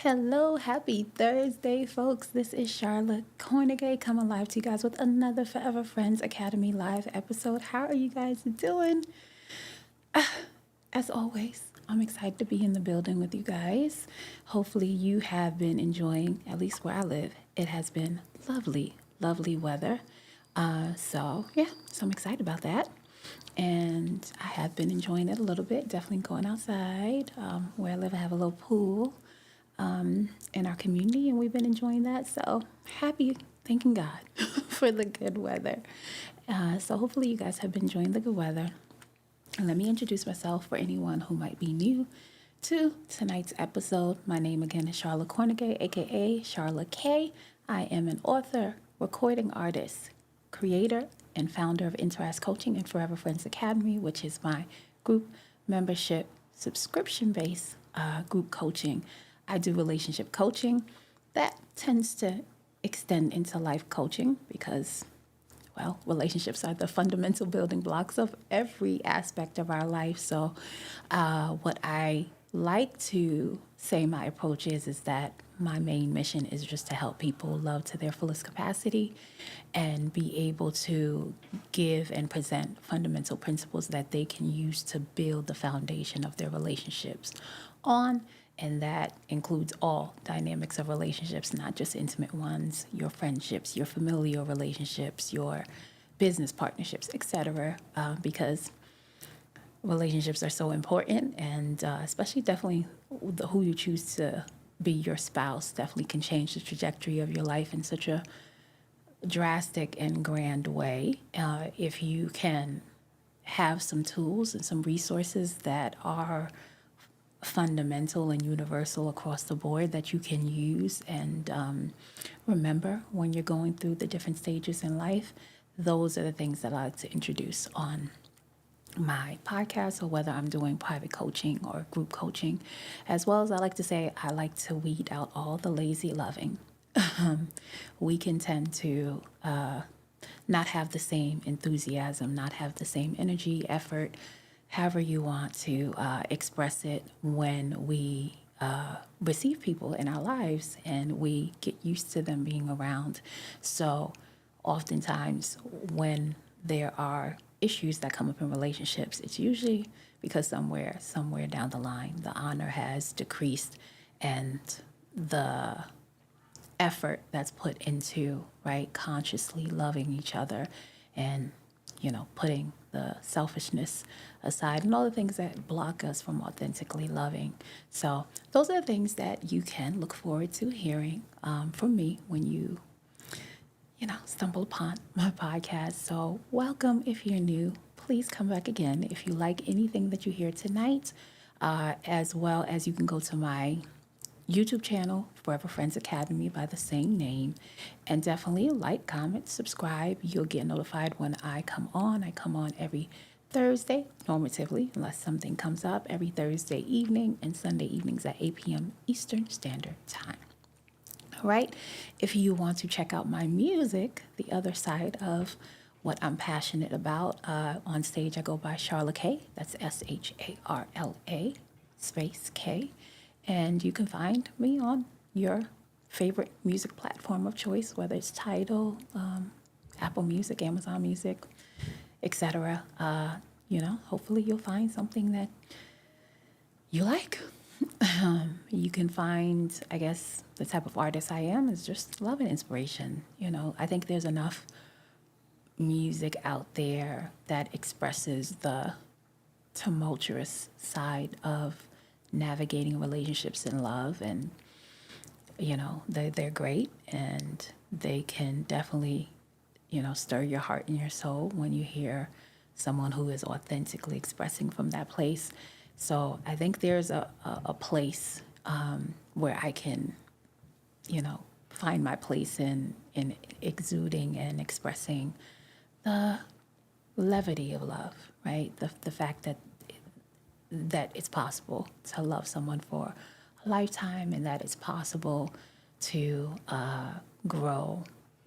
Hello, happy Thursday, folks. This is Sharla Kornegay coming live to you guys with another Forever Friends Academy live episode. How are you guys doing? As always, I'm excited to be in the building with you guys. Hopefully, you have been enjoying, at least where I live, it has been lovely, lovely weather. So I'm excited about that. And I have been enjoying it a little bit, definitely going outside. Where I live, I have a little pool in our community, and we've been enjoying that. So happy, thanking God for the good weather. So hopefully, you guys have been enjoying the good weather. And let me introduce myself for anyone who might be new to tonight's episode. My name again is Sharla Kornegay, aka Sharla K. I am an author, recording artist, creator, and founder of Interest Coaching and Forever Friends Academy, which is my group membership subscription-based group coaching. I do relationship coaching that tends to extend into life coaching because, well, relationships are the fundamental building blocks of every aspect of our life. So what I like to say my approach is that my main mission is just to help people love to their fullest capacity and be able to give and present fundamental principles that they can use to build the foundation of their relationships on. And that includes all dynamics of relationships, not just intimate ones, your friendships, your familial relationships, your business partnerships, etc. Because relationships are so important, and especially definitely who you choose to be your spouse definitely can change the trajectory of your life in such a drastic and grand way. If you can have some tools and some resources that are fundamental and universal across the board that you can use and remember when you're going through the different stages in life, those are the things that I like to introduce on my podcast, or whether I'm doing private coaching or group coaching. As well as I like to say, I like to weed out all the lazy loving. We can tend to not have the same enthusiasm, not have the same energy, effort, however you want to express it when we receive people in our lives and we get used to them being around. So oftentimes when there are issues that come up in relationships, it's usually because somewhere down the line, the honor has decreased and the effort that's put into, right, consciously loving each other and, putting the selfishness aside and all the things that block us from authentically loving. So those are the things that you can look forward to hearing from me when you stumble upon my podcast. So welcome if you're new. Please come back again if you like anything that you hear tonight, as well as you can go to my YouTube channel, Forever Friends Academy, by the same name, and definitely like, comment, subscribe. You'll get notified when I come on. I come on every Thursday, normatively, unless something comes up, every Thursday evening and Sunday evenings at 8 p.m. Eastern Standard Time. All right. If you want to check out my music, the other side of what I'm passionate about, on stage I go by Sharla K. That's SHARLA space K. And you can find me on your favorite music platform of choice, whether it's Tidal, Apple Music, Amazon Music, etc. Hopefully you'll find something that you like. You can find, I guess, the type of artist I am is just love and inspiration. I think there's enough music out there that expresses the tumultuous side of navigating relationships and love, and they're great, and they can definitely stir your heart and your soul when you hear someone who is authentically expressing from that place. So I think there's a place where I can find my place in exuding and expressing the levity of love, right? The fact that it's possible to love someone for a lifetime, and that it's possible to grow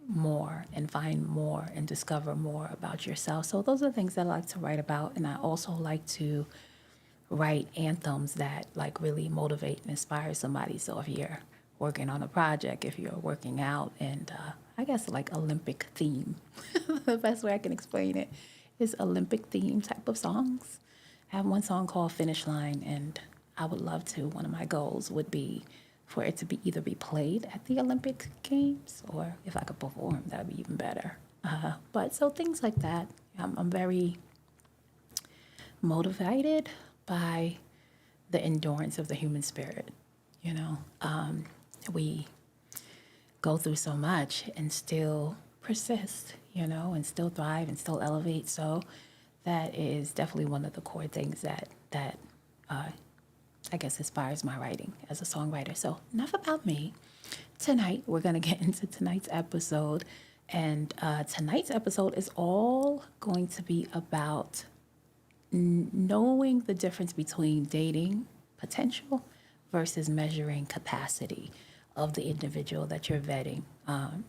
more and find more and discover more about yourself. So those are the things that I like to write about. And I also like to write anthems that like really motivate and inspire somebody. So if you're working on a project, if you're working out, and I guess like Olympic theme, the best way I can explain it is Olympic theme type of songs. I have one song called Finish Line, and I would love to. One of my goals would be for it to be either be played at the Olympic Games, or if I could perform, that would be even better. But so things like that. I'm very motivated by the endurance of the human spirit. You know, we go through so much and still persist, you know, and still thrive and still elevate. So that is definitely one of the core things that I guess inspires my writing as a songwriter. So enough about me. Tonight we're gonna get into tonight's episode, and tonight's episode is all going to be about knowing the difference between dating potential versus measuring capacity of the individual that you're vetting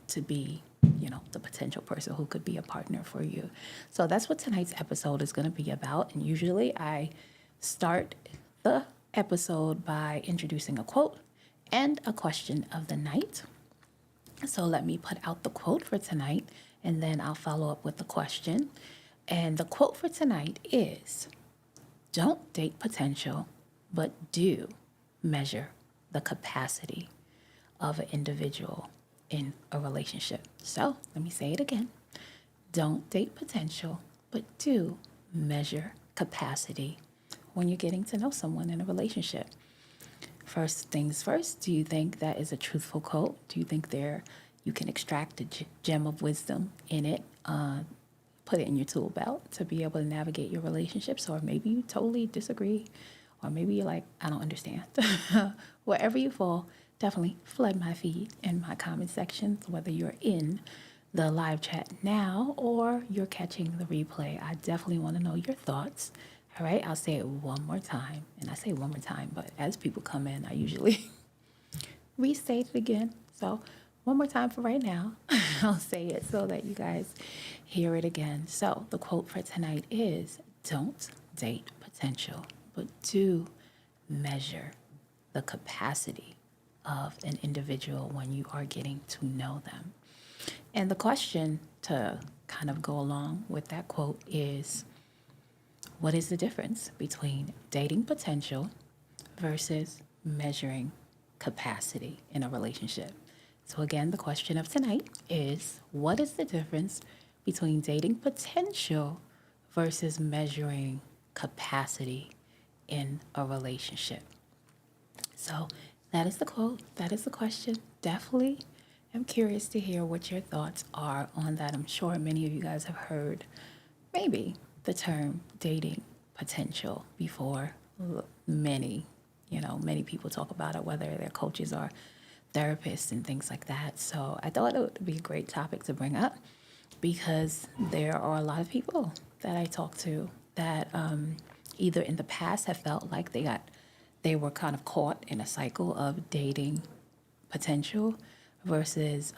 to be, you know, the potential person who could be a partner for you. So that's what tonight's episode is going to be about. And usually I start the episode by introducing a quote and a question of the night. So let me put out the quote for tonight, and then I'll follow up with the question. And the quote for tonight is, "Don't date potential, but do measure the capacity of an individual in a relationship." So let me say it again. Don't date potential, but do measure capacity when you're getting to know someone in a relationship. First things first, do you think that is a truthful quote? Do you think you can extract a gem of wisdom in it, put it in your tool belt to be able to navigate your relationships? Or maybe you totally disagree, or maybe you're like, I don't understand. Wherever you fall, definitely flood my feed and my comment sections, whether you're in the live chat now or you're catching the replay. I definitely want to know your thoughts. All right, I'll say it one more time. And I say one more time, but as people come in, I usually restate it again. So one more time for right now. I'll say it so that you guys hear it again. So the quote for tonight is, "Don't date potential, but do measure the capacity of an individual when you are getting to know them." And the question to kind of go along with that quote is, what is the difference between dating potential versus measuring capacity in a relationship? So again, the question of tonight is, what is the difference between dating potential versus measuring capacity in a relationship? So that is the quote. That is the question. Definitely am curious to hear what your thoughts are on that. I'm sure many of you guys have heard maybe the term dating potential before. Many, many people talk about it, whether they're coaches or therapists and things like that. So I thought it would be a great topic to bring up because there are a lot of people that I talk to that either in the past have felt like they were kind of caught in a cycle of dating potential versus,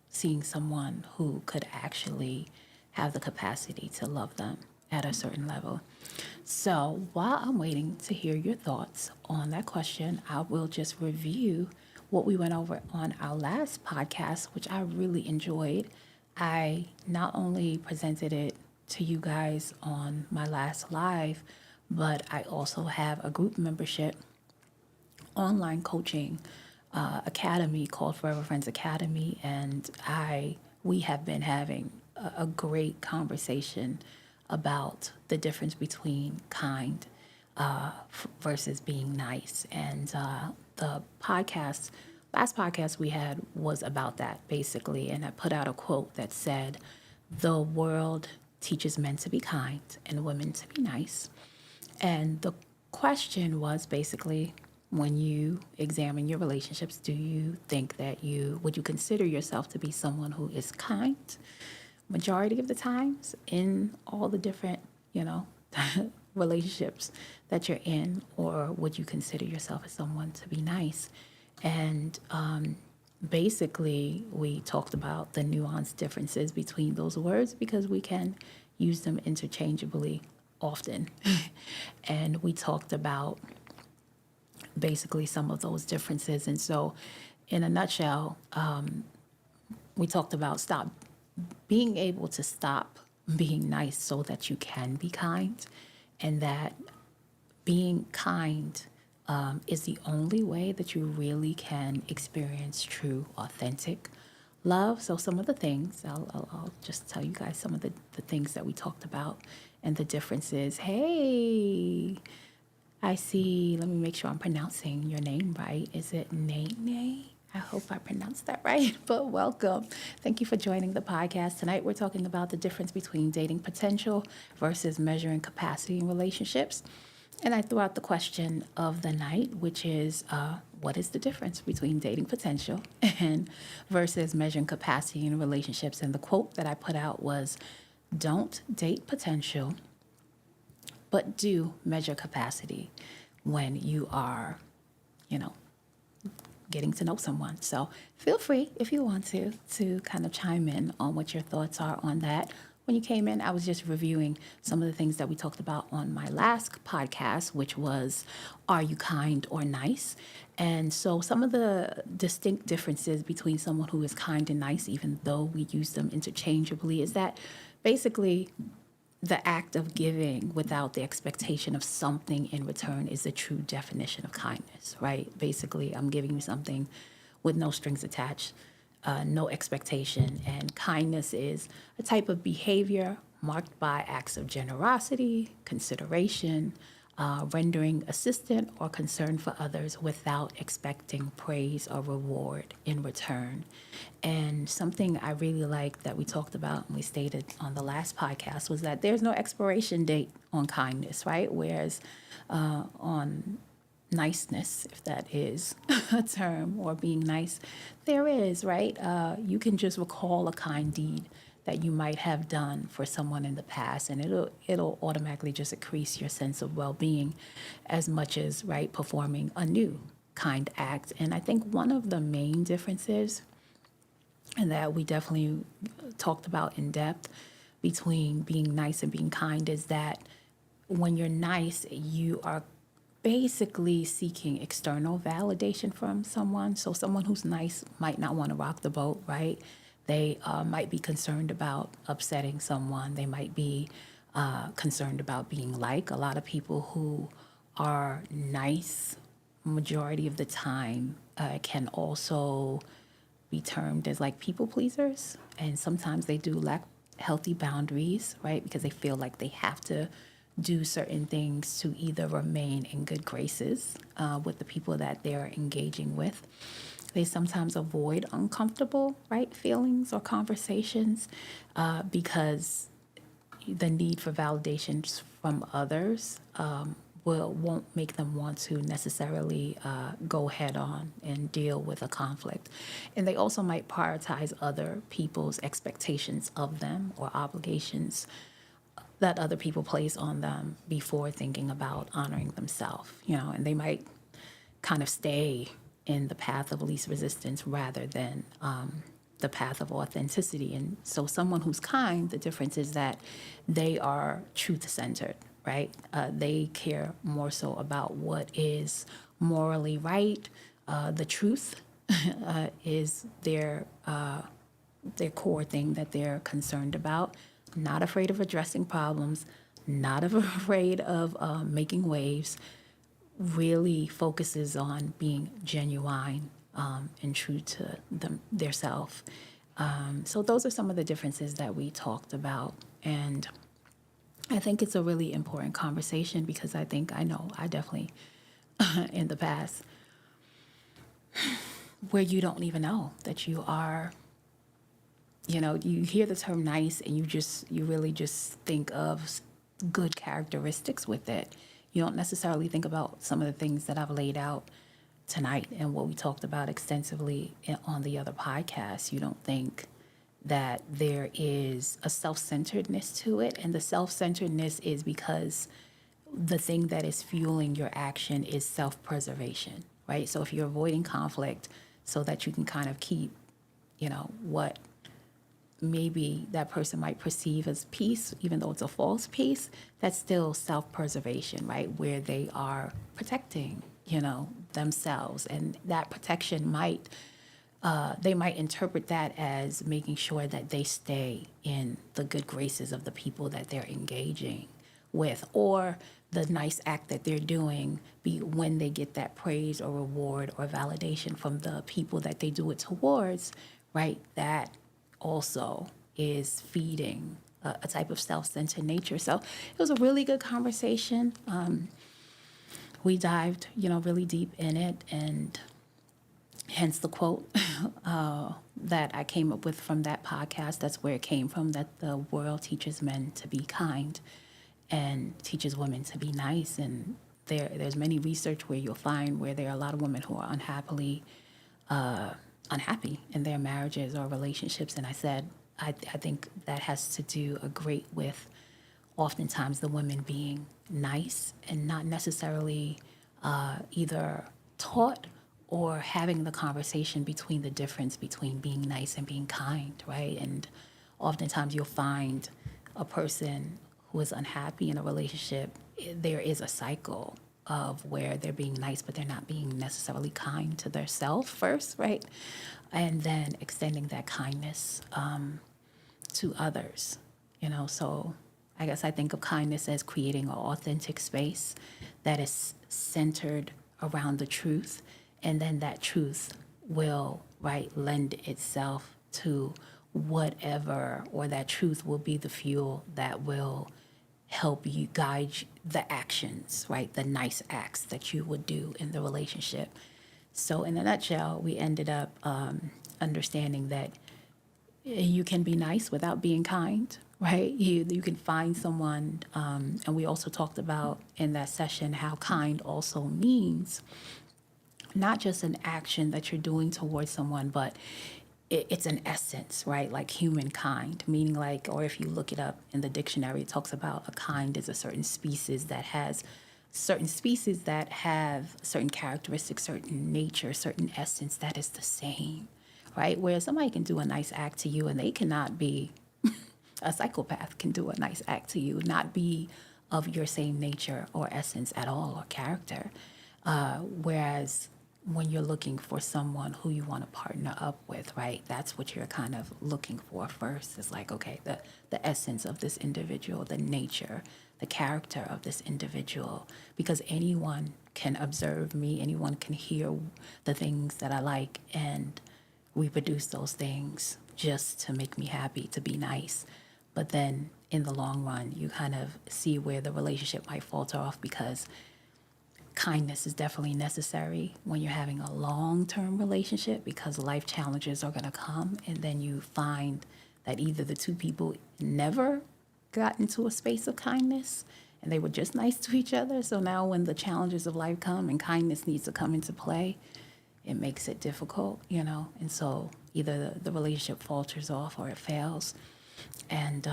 seeing someone who could actually have the capacity to love them at a certain level. So while I'm waiting to hear your thoughts on that question, I will just review what we went over on our last podcast, which I really enjoyed. I not only presented it to you guys on my last live, but I also have a group membership online coaching academy called Forever Friends Academy, and we have been having a great conversation about the difference between kind versus being nice. And the last podcast we had was about that basically, and I put out a quote that said, "The world teaches men to be kind and women to be nice." And the question was basically, when you examine your relationships, do you think that would you consider yourself to be someone who is kind majority of the times in all the different, relationships that you're in, or would you consider yourself as someone to be nice? And basically, we talked about the nuanced differences between those words because we can use them interchangeably often. And we talked about basically some of those differences. And so, in a nutshell, we talked about being able to stop being nice so that you can be kind, and that being kind is the only way that you really can experience true, authentic love. So some of the things, I'll just tell you guys some of the things that we talked about and the differences. Hey, I see. Let me make sure I'm pronouncing your name right. Is it Nene? I hope I pronounced that right, but welcome. Thank you for joining the podcast. Tonight, we're talking about the difference between dating potential versus measuring capacity in relationships. And I threw out the question of the night, which is what is the difference between dating potential and versus measuring capacity in relationships? And the quote that I put out was, don't date potential, but do measure capacity when you are, you know, getting to know someone. So feel free, if you want to kind of chime in on what your thoughts are on that. When you came in, I was just reviewing some of the things that we talked about on my last podcast, which was, are you kind or nice? And so some of the distinct differences between someone who is kind and nice, even though we use them interchangeably, is that basically the act of giving without the expectation of something in return is the true definition of kindness, right? Basically, I'm giving you something with no strings attached, no expectation. And kindness is a type of behavior marked by acts of generosity, consideration, rendering assistance or concern for others without expecting praise or reward in return. And something I really like that we talked about and we stated on the last podcast was that there's no expiration date on kindness, right? Whereas on niceness, if that is a term, or being nice, there is, right? You can just recall a kind deed that you might have done for someone in the past, and it'll automatically just increase your sense of well-being as much as, right, performing a new kind act. And I think one of the main differences, and that we definitely talked about in depth between being nice and being kind, is that when you're nice, you are basically seeking external validation from someone. So someone who's nice might not want to rock the boat, right? They might be concerned about upsetting someone. They might be concerned about being liked. A lot of people who are nice majority of the time can also be termed as like people pleasers. And sometimes they do lack healthy boundaries, right? Because they feel like they have to do certain things to either remain in good graces with the people that they're engaging with. They sometimes avoid uncomfortable, right, feelings or conversations because the need for validations from others won't make them want to necessarily go head on and deal with a conflict. And they also might prioritize other people's expectations of them or obligations that other people place on them before thinking about honoring themselves, and they might kind of stay in the path of least resistance rather than the path of authenticity. And so someone who's kind, the difference is that they are truth-centered, right? They care more so about what is morally right. The truth is their core thing that they're concerned about. Not afraid of addressing problems, not afraid of making waves, really focuses on being genuine and true to their self. So those are some of the differences that we talked about. And I think it's a really important conversation because I definitely in the past where you don't even know that you are, you hear the term nice and you really just think of good characteristics with it. You don't necessarily think about some of the things that I've laid out tonight and what we talked about extensively on the other podcasts. You don't think that there is a self-centeredness to it. And the self-centeredness is because the thing that is fueling your action is self-preservation, right? So if you're avoiding conflict so that you can kind of keep, what maybe that person might perceive as peace, even though it's a false peace, that's still self-preservation, right? Where they are protecting, themselves. And that protection they might interpret that as making sure that they stay in the good graces of the people that they're engaging with, or the nice act that they're doing be when they get that praise or reward or validation from the people that they do it towards, right? That also is feeding a type of self-centered nature. So it was a really good conversation. We dived, really deep in it, and hence the quote that I came up with from that podcast. That's where it came from, that the world teaches men to be kind and teaches women to be nice. And there's many research where you'll find where there are a lot of women who are unhappy in their marriages or relationships. And I said, I think that has to do a great with oftentimes the women being nice and not necessarily either taught or having the conversation between the difference between being nice and being kind, right? And oftentimes you'll find a person who is unhappy in a relationship, there is a cycle of where they're being nice, but they're not being necessarily kind to their self first, right? And then extending that kindness to others, So I guess I think of kindness as creating an authentic space that is centered around the truth, and then that truth will, right, lend itself to whatever, or that truth will be the fuel that will help you guide the actions, right, the nice acts that you would do in the relationship. So in a nutshell, we ended up understanding that you can be nice without being kind, right? You can find someone, and we also talked about in that session how kind also means not just an action that you're doing towards someone, but it's an essence, right? Like humankind, meaning like, or if you look it up in the dictionary, it talks about a kind is a certain species that have certain characteristics, certain nature, certain essence that is the same, right? Where somebody can do a nice act to you and they cannot be, a psychopath can do a nice act to you, not be of your same nature or essence at all, or character. Whereas when you're looking for someone who you want to partner up with, right, that's what you're kind of looking for first. It's like, okay, the essence of this individual, the nature, the character of this individual, because anyone can observe me, anyone can hear the things that I like and reproduce those things just to make me happy, to be nice. But then in the long run, you kind of see where the relationship might falter off, because kindness is definitely necessary when you're having a long-term relationship, because life challenges are going to come, and then you find that either the two people never got into a space of kindness and they were just nice to each other. So now when the challenges of life come and kindness needs to come into play, it makes it difficult, and so either the relationship falters off or it fails. And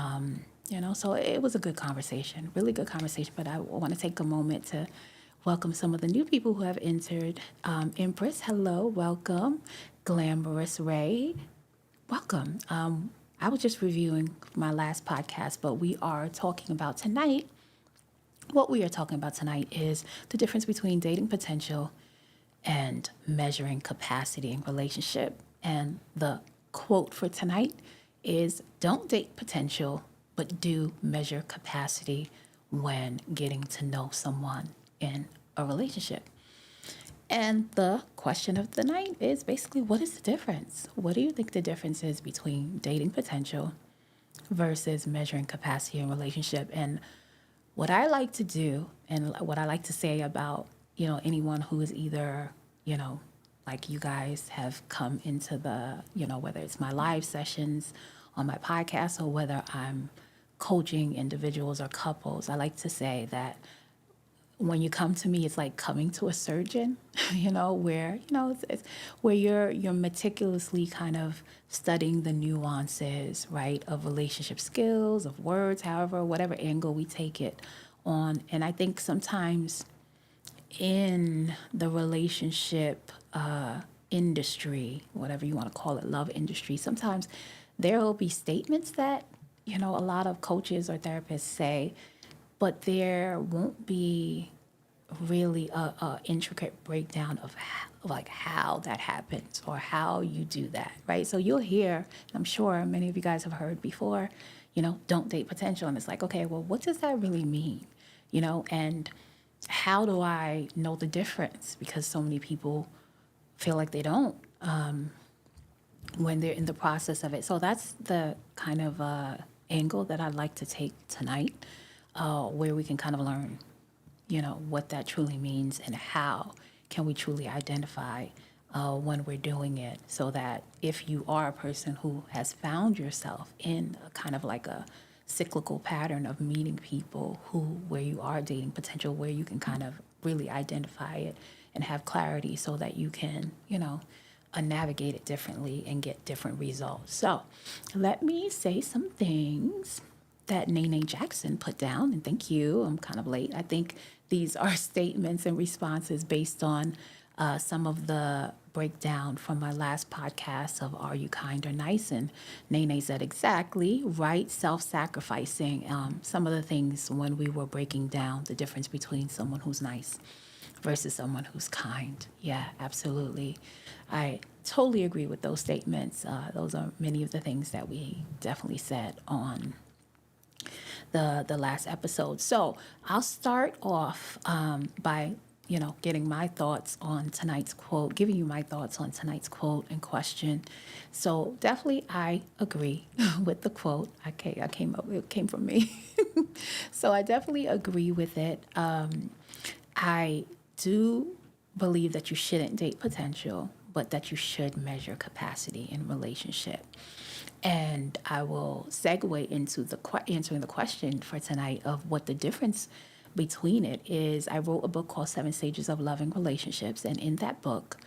so it was a good conversation, really good conversation. But I want to take a moment to welcome some of the new people who have entered. Empress, hello, welcome. Glamorous Ray, welcome. I was just reviewing my last podcast, but we are talking about tonight. What we are talking about tonight is the difference between dating potential and measuring capacity in relationship. And the quote for tonight is, don't date potential, but do measure capacity when getting to know someone in a relationship. And the question of the night is basically, what is the difference? What do you think the difference is between dating potential versus measuring capacity in relationship? And what I like to do, and what I like to say about, anyone who is either, like you guys have come into the, whether it's my live sessions on my podcast or whether I'm coaching individuals or couples, I like to say that when you come to me, it's like coming to a surgeon, where, it's where you're meticulously kind of studying the nuances, right, of relationship skills, of words, however, whatever angle we take it on. And I think sometimes in the relationship industry, whatever you want to call it, love industry, sometimes there will be statements that, a lot of coaches or therapists say, but there won't be really a intricate breakdown of how that happens or how you do that, right? So you'll hear, I'm sure many of you guys have heard before, don't date potential. And it's like, okay, well, what does that really mean? And how do I know the difference? Because so many people feel like they don't when they're in the process of it. So that's the kind of angle that I'd like to take tonight, where we can kind of learn, what that truly means and how can we truly identify when we're doing it, so that if you are a person who has found yourself in a kind of like a cyclical pattern of meeting people where you are dating potential, where you can kind of really identify it and have clarity so that you can, navigate it differently and get different results. So let me say some things that Nene Jackson put down, and thank you. I'm kind of late. I think these are statements and responses based on some of the breakdown from my last podcast of Are You Kind or Nice? And Nene said exactly right, self-sacrificing. Some of the things when we were breaking down the difference between someone who's nice versus someone who's kind. Yeah, absolutely. I totally agree with those statements. Those are many of the things that we definitely said on the last episode. So I'll start off by getting my thoughts on tonight's quote, giving you my thoughts on tonight's quote and question. So definitely, I agree with the quote. It came from me. So I definitely agree with it. I do believe that you shouldn't date potential, but that you should measure capacity in relationship. And I will segue into answering the question for tonight of what the difference between it is. I wrote a book called 7 Stages of Loving Relationships. And in that book,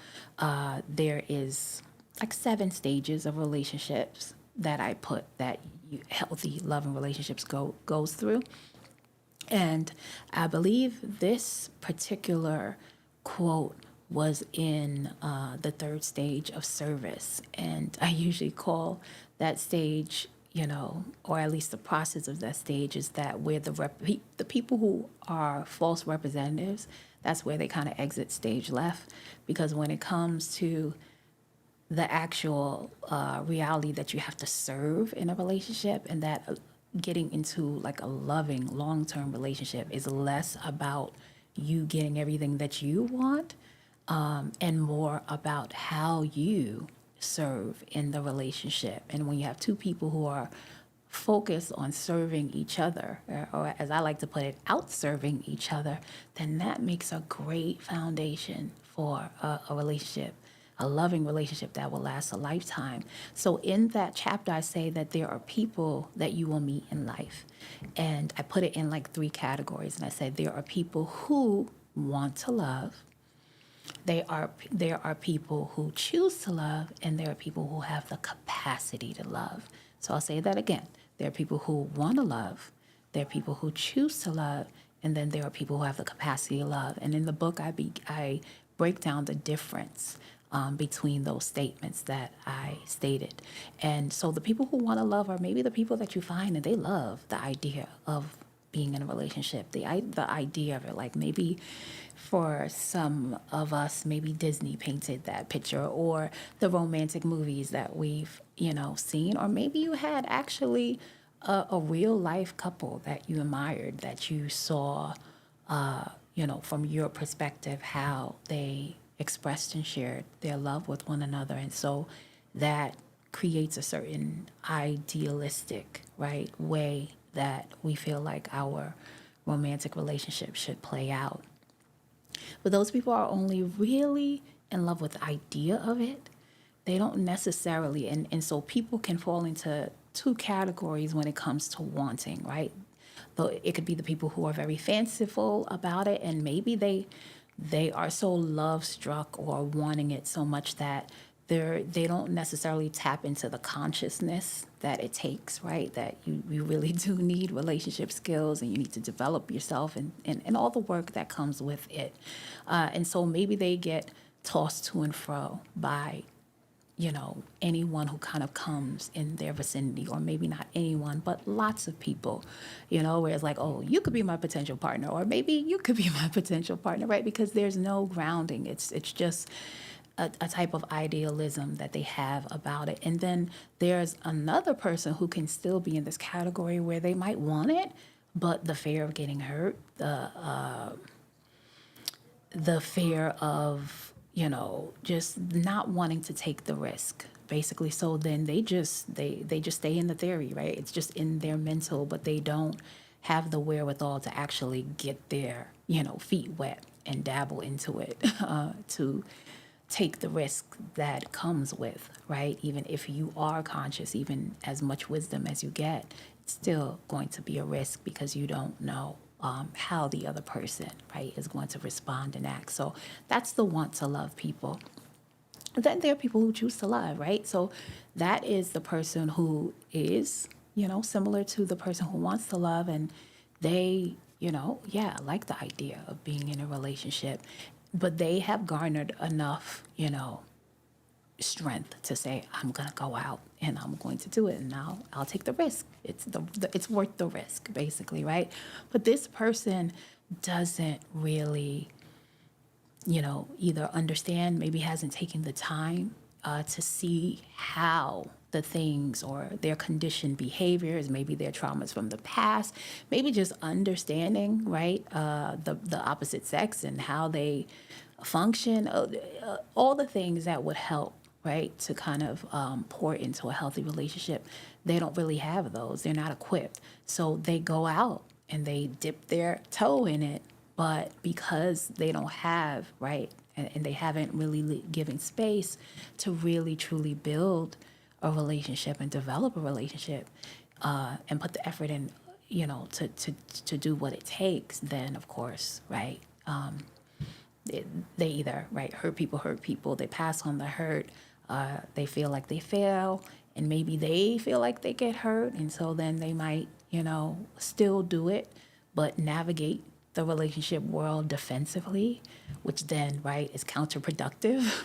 there is like 7 stages of relationships that I put that healthy loving relationships goes through. And I believe this particular quote was in the 3rd stage of service. And I usually call that stage, or at least the process of that stage is that where the people who are false representatives, that's where they kind of exit stage left. Because when it comes to the actual reality that you have to serve in a relationship, and that getting into like a loving long-term relationship is less about you getting everything that you want, and more about how you serve in the relationship. And when you have 2 people who are focused on serving each other, or as I like to put it, out serving each other, then that makes a great foundation for a relationship, a loving relationship that will last a lifetime. So in that chapter, I say that there are people that you will meet in life. And I put it in like 3 categories. And I said there are people who want to love, there are people who choose to love, and there are people who have the capacity to love. So I'll say that again. There are people who want to love, there are people who choose to love, and then there are people who have the capacity to love. And in the book, I break down the difference between those statements that I stated. And so the people who want to love are maybe the people that you find and they love the idea of being in a relationship, the idea of it. Like maybe for some of us, maybe Disney painted that picture, or the romantic movies that we've, seen, or maybe you had actually a real life couple that you admired, that you saw, from your perspective, how they expressed and shared their love with one another. And so that creates a certain idealistic, right, way that we feel like our romantic relationship should play out. But those people are only really in love with the idea of it. They don't necessarily, and so people can fall into 2 categories when it comes to wanting, right? But it could be the people who are very fanciful about it, and maybe they are so love struck or wanting it so much that they don't necessarily tap into the consciousness that it takes, right? That you really do need relationship skills, and you need to develop yourself and all the work that comes with it. And so maybe they get tossed to and fro by anyone who kind of comes in their vicinity, or maybe not anyone, but lots of people, where it's like, oh, you could be my potential partner, or maybe you could be my potential partner, right? Because there's no grounding. It's just a type of idealism that they have about it. And then there's another person who can still be in this category where they might want it, but the fear of getting hurt, the fear of, just not wanting to take the risk, basically. So then they just stay in the theory, right? It's just in their mental, but they don't have the wherewithal to actually get their, feet wet and dabble into it, to take the risk that comes with, right? Even if you are conscious, even as much wisdom as you get, it's still going to be a risk because you don't know how the other person, right, is going to respond and act. So that's the want to love people. Then there are people who choose to love, right? So that is the person who is, similar to the person who wants to love, and they, like the idea of being in a relationship, but they have garnered enough, strength to say, I'm going to go out and I'm going to do it, and I'll take the risk. It's worth the risk, basically, right? But this person doesn't really, either understand, maybe hasn't taken the time to see how the things or their conditioned behaviors, maybe their traumas from the past, maybe just understanding, right, the opposite sex and how they function, all the things that would help, right, to kind of pour into a healthy relationship. They don't really have those. They're not equipped. So they go out and they dip their toe in it, but because they don't have, right, and they haven't really given space to really truly build a relationship and develop a relationship, and put the effort in, to do what it takes, then of course, right, they either, right, hurt people, they pass on the hurt, they feel like they fail, and maybe they feel like they get hurt, and so then they might, still do it, but navigate the relationship world defensively, which then, right, is counterproductive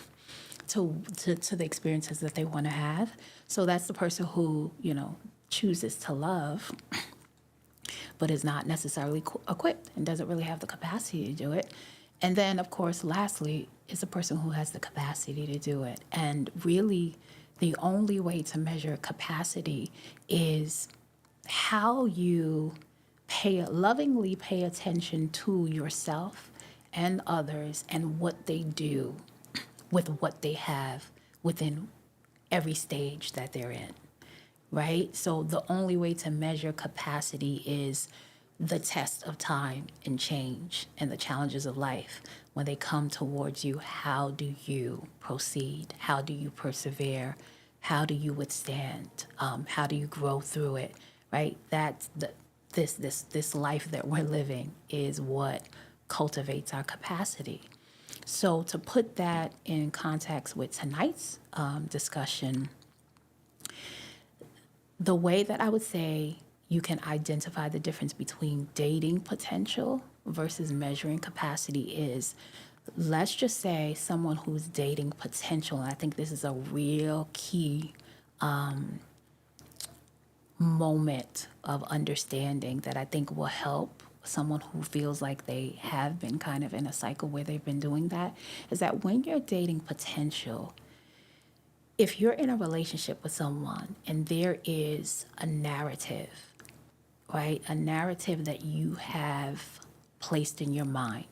to the experiences that they want to have. So that's the person who, chooses to love, but is not necessarily equipped and doesn't really have the capacity to do it. And then, of course, lastly, is the person who has the capacity to do it. And really, the only way to measure capacity is how you lovingly pay attention to yourself and others and what they do with what they have within every stage that they're in, right? So the only way to measure capacity is the test of time and change and the challenges of life. When they come towards you, how do you proceed? How do you persevere? How do you withstand? How do you grow through it? Right? That's this life that we're living is what cultivates our capacity. So to put that in context with tonight's discussion, the way that I would say you can identify the difference between dating potential versus measuring capacity is, let's just say someone who's dating potential, and I think this is a real key moment of understanding that I think will help someone who feels like they have been kind of in a cycle where they've been doing that, is that when you're dating potential, if you're in a relationship with someone and there is a narrative, right, a narrative that you have placed in your mind,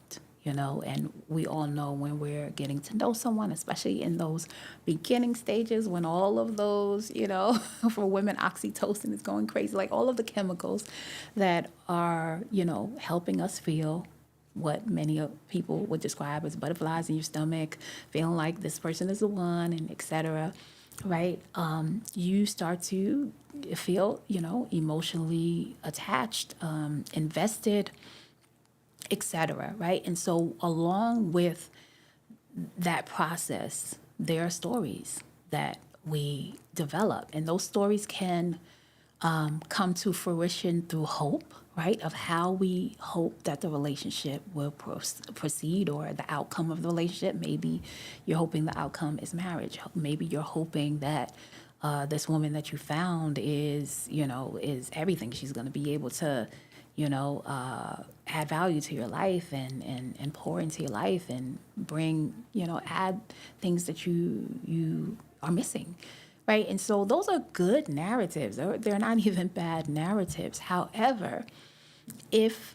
and we all know when we're getting to know someone, especially in those beginning stages when all of those, for women, oxytocin is going crazy, like all of the chemicals that are, helping us feel what many people would describe as butterflies in your stomach, feeling like this person is the one, and et cetera, right? You start to feel, emotionally attached, invested, etc., right? And so along with that process, there are stories that we develop, and those stories can come to fruition through hope, right? Of how we hope that the relationship will proceed, or the outcome of the relationship. Maybe you're hoping the outcome is marriage. Maybe you're hoping that this woman that you found is everything. She's going to be able to, add value to your life and pour into your life and bring, add things that you are missing. Right. And so those are good narratives. They're not even bad narratives. However, if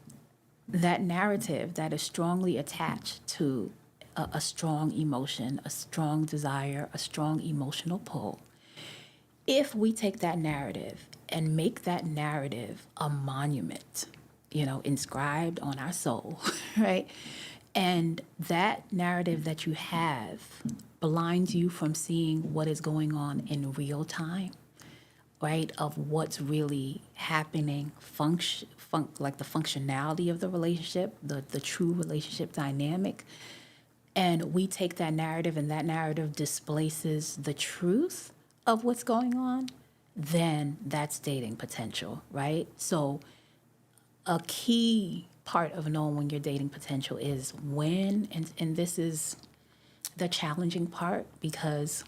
that narrative that is strongly attached to a strong emotion, a strong desire, a strong emotional pull, if we take that narrative and make that narrative a monument, inscribed on our soul, right? And that narrative that you have blinds you from seeing what is going on in real time, right? Of what's really happening, like the functionality of the relationship, the true relationship dynamic. And we take that narrative and that narrative displaces the truth of what's going on, then that's dating potential, right? So a key part of knowing when you're dating potential is when, and this is the challenging part, because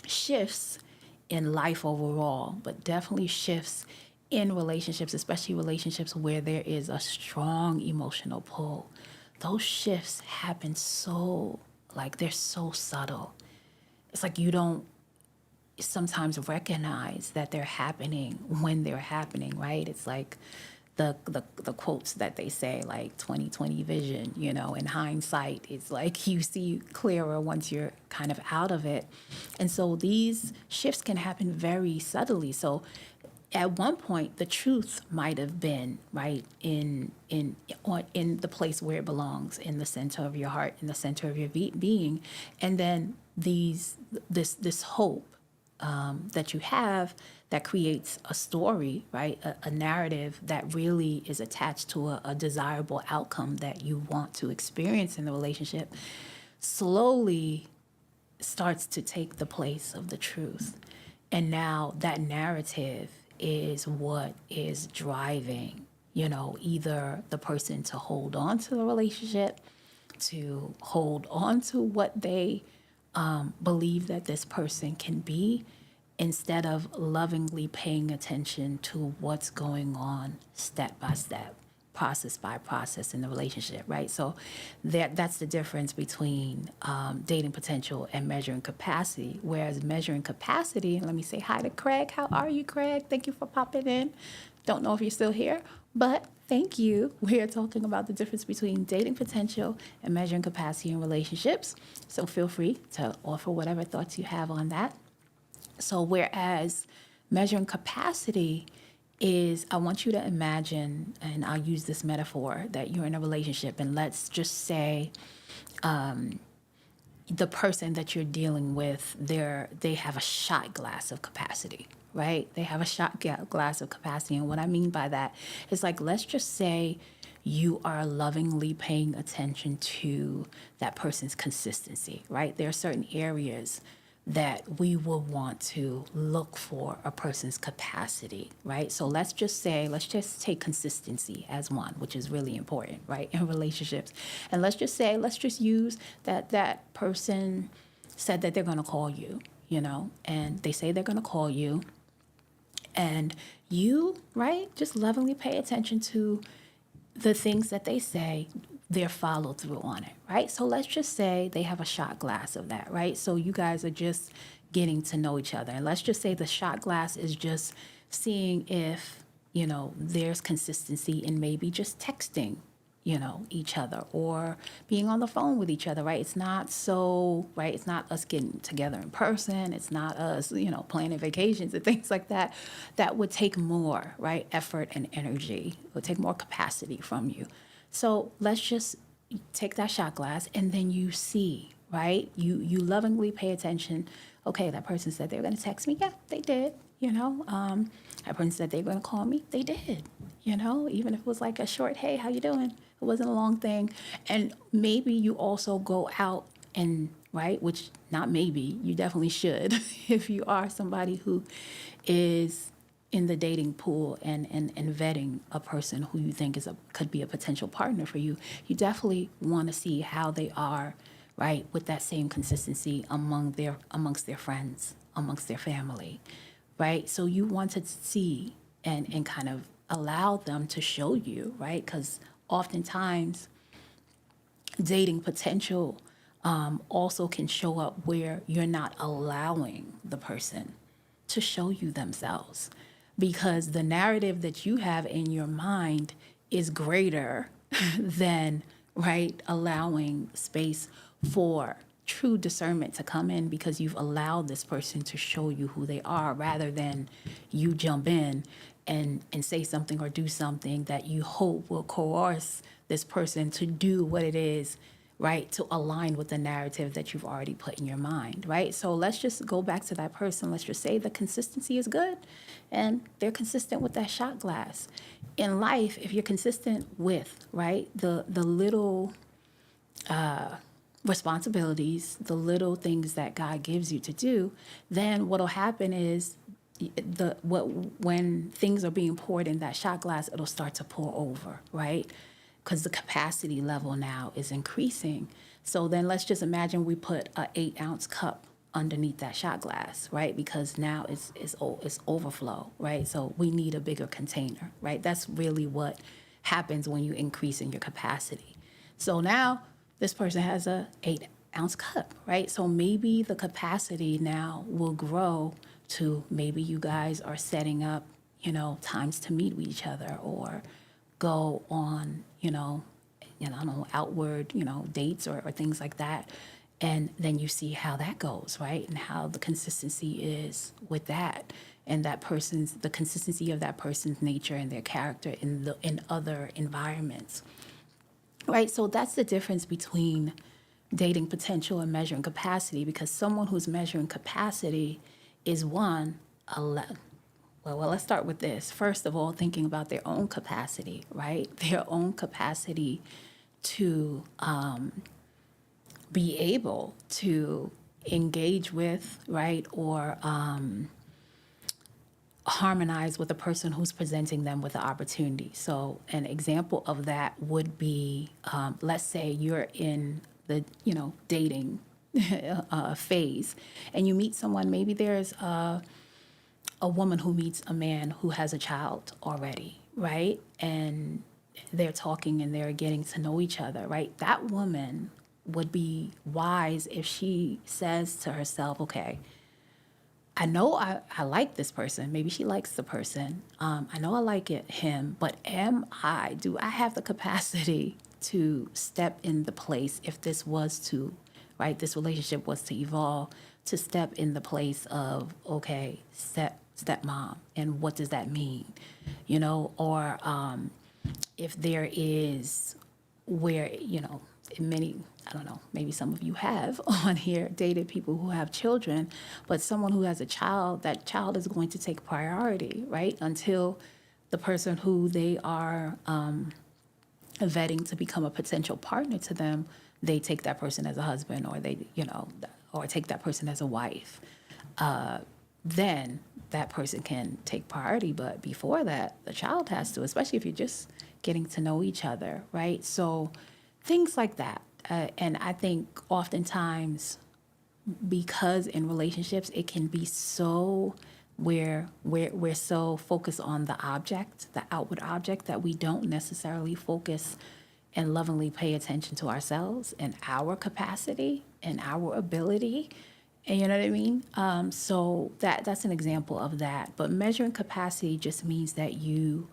shifts in life overall, but definitely shifts in relationships, especially relationships where there is a strong emotional pull, those shifts happen they're so subtle. It's like you don't sometimes recognize that they're happening when they're happening, right? It's like the quotes that they say, like 20/20 vision, in hindsight, it's like you see clearer once you're kind of out of it. And so these shifts can happen very subtly. So at one point, the truth might have been right in the place where it belongs, in the center of your heart, in the center of your being, and then this hope that you have that creates a story, right? A narrative that really is attached to a desirable outcome that you want to experience in the relationship, slowly starts to take the place of the truth. And now that narrative is what is driving, either the person to hold on to the relationship, to hold on to what they believe that this person can be, instead of lovingly paying attention to what's going on step by step, process by process in the relationship, right? So that's the difference between dating potential and measuring capacity. Whereas measuring capacity, and let me say hi to Craig. How are you, Craig? Thank you for popping in. Don't know if you're still here, but thank you. We are talking about the difference between dating potential and measuring capacity in relationships. So feel free to offer whatever thoughts you have on that. So whereas measuring capacity is, I want you to imagine, and I'll use this metaphor, that you're in a relationship, and let's just say the person that you're dealing with, they have a shot glass of capacity, right? They have a shot glass of capacity. And what I mean by that is, like, let's just say you are lovingly paying attention to that person's consistency, right? There are certain areas that we will want to look for a person's capacity, right? So let's just take consistency as one, which is really important, right, in relationships. And let's just use that person said that they're going to call you, and they say they're going to call you, and you, right, just lovingly pay attention to the things that they say, their follow through on it, right? So let's just say they have a shot glass of that, right? So you guys are just getting to know each other. And let's just say the shot glass is just seeing if, there's consistency in maybe just texting, each other, or being on the phone with each other, right? It's not right? It's not us getting together in person. It's not us, planning vacations and things like that. That would take more, right, effort and energy. It would take more capacity from you. So let's just take that shot glass, and then you see, right? You lovingly pay attention. Okay, that person said they were going to text me. Yeah, they did. That person said they were going to call me. They did. Even if it was like a short, hey, how you doing? It wasn't a long thing. And maybe you also go out and, right, which not maybe, you definitely should, if you are somebody who is in the dating pool and vetting a person who you think could be a potential partner for you, you definitely want to see how they are, right, with that same consistency amongst their friends, amongst their family, right? So you want to see and kind of allow them to show you, right? Because oftentimes dating potential also can show up where you're not allowing the person to show you themselves, because the narrative that you have in your mind is greater than, right, allowing space for true discernment to come in, because you've allowed this person to show you who they are, rather than you jump in and say something or do something that you hope will coerce this person to do what it is, right, to align with the narrative that you've already put in your mind, right? So let's just go back to that person. Let's just say the consistency is good and they're consistent with that shot glass. In life, if you're consistent with, right, the little responsibilities, the little things that God gives you to do, then what'll happen is when things are being poured in that shot glass, it'll start to pour over, right? Because the capacity level now is increasing. So then let's just imagine we put a 8-ounce cup underneath that shot glass, right? Because now it's overflow, right? So we need a bigger container, right? That's really what happens when you increase in your capacity. So now this person has a 8-ounce cup, right? So maybe the capacity now will grow to, maybe you guys are setting up, times to meet with each other, or go on, I don't know, outward, dates or things like that. And then you see how that goes, right? And how the consistency is with that, and the consistency of that person's nature and their character in other environments, right? So that's the difference between dating potential and measuring capacity, because someone who's measuring capacity is well, let's start with this. First of all, thinking about their own capacity, right? Their own capacity to be able to engage with, right, or harmonize with a person who's presenting them with the opportunity. So an example of that would be, let's say you're in the, dating phase, and you meet someone. Maybe there's a woman who meets a man who has a child already, right? And they're talking and they're getting to know each other, right? That woman would be wise if she says to herself, okay, I know I like this person. Maybe she likes the person. I know I like him, but do I have the capacity to step in the place, if this was to, right, this relationship was to evolve, to step in the place of, okay, stepmom, and what does that mean? Or if there is, where, I don't know, maybe some of you have on here dated people who have children, but someone who has a child, that child is going to take priority, right? Until the person who they are vetting to become a potential partner to them, they take that person as a husband, or or take that person as a wife. Then that person can take priority. But before that, the child has to, especially if you're just getting to know each other, right? So things like that. And I think oftentimes, because in relationships, it can be so where we're so focused on the object, the outward object, that we don't necessarily focus and lovingly pay attention to ourselves and our capacity and our ability. And you know what I mean? So that's an example of that. But measuring capacity just means that you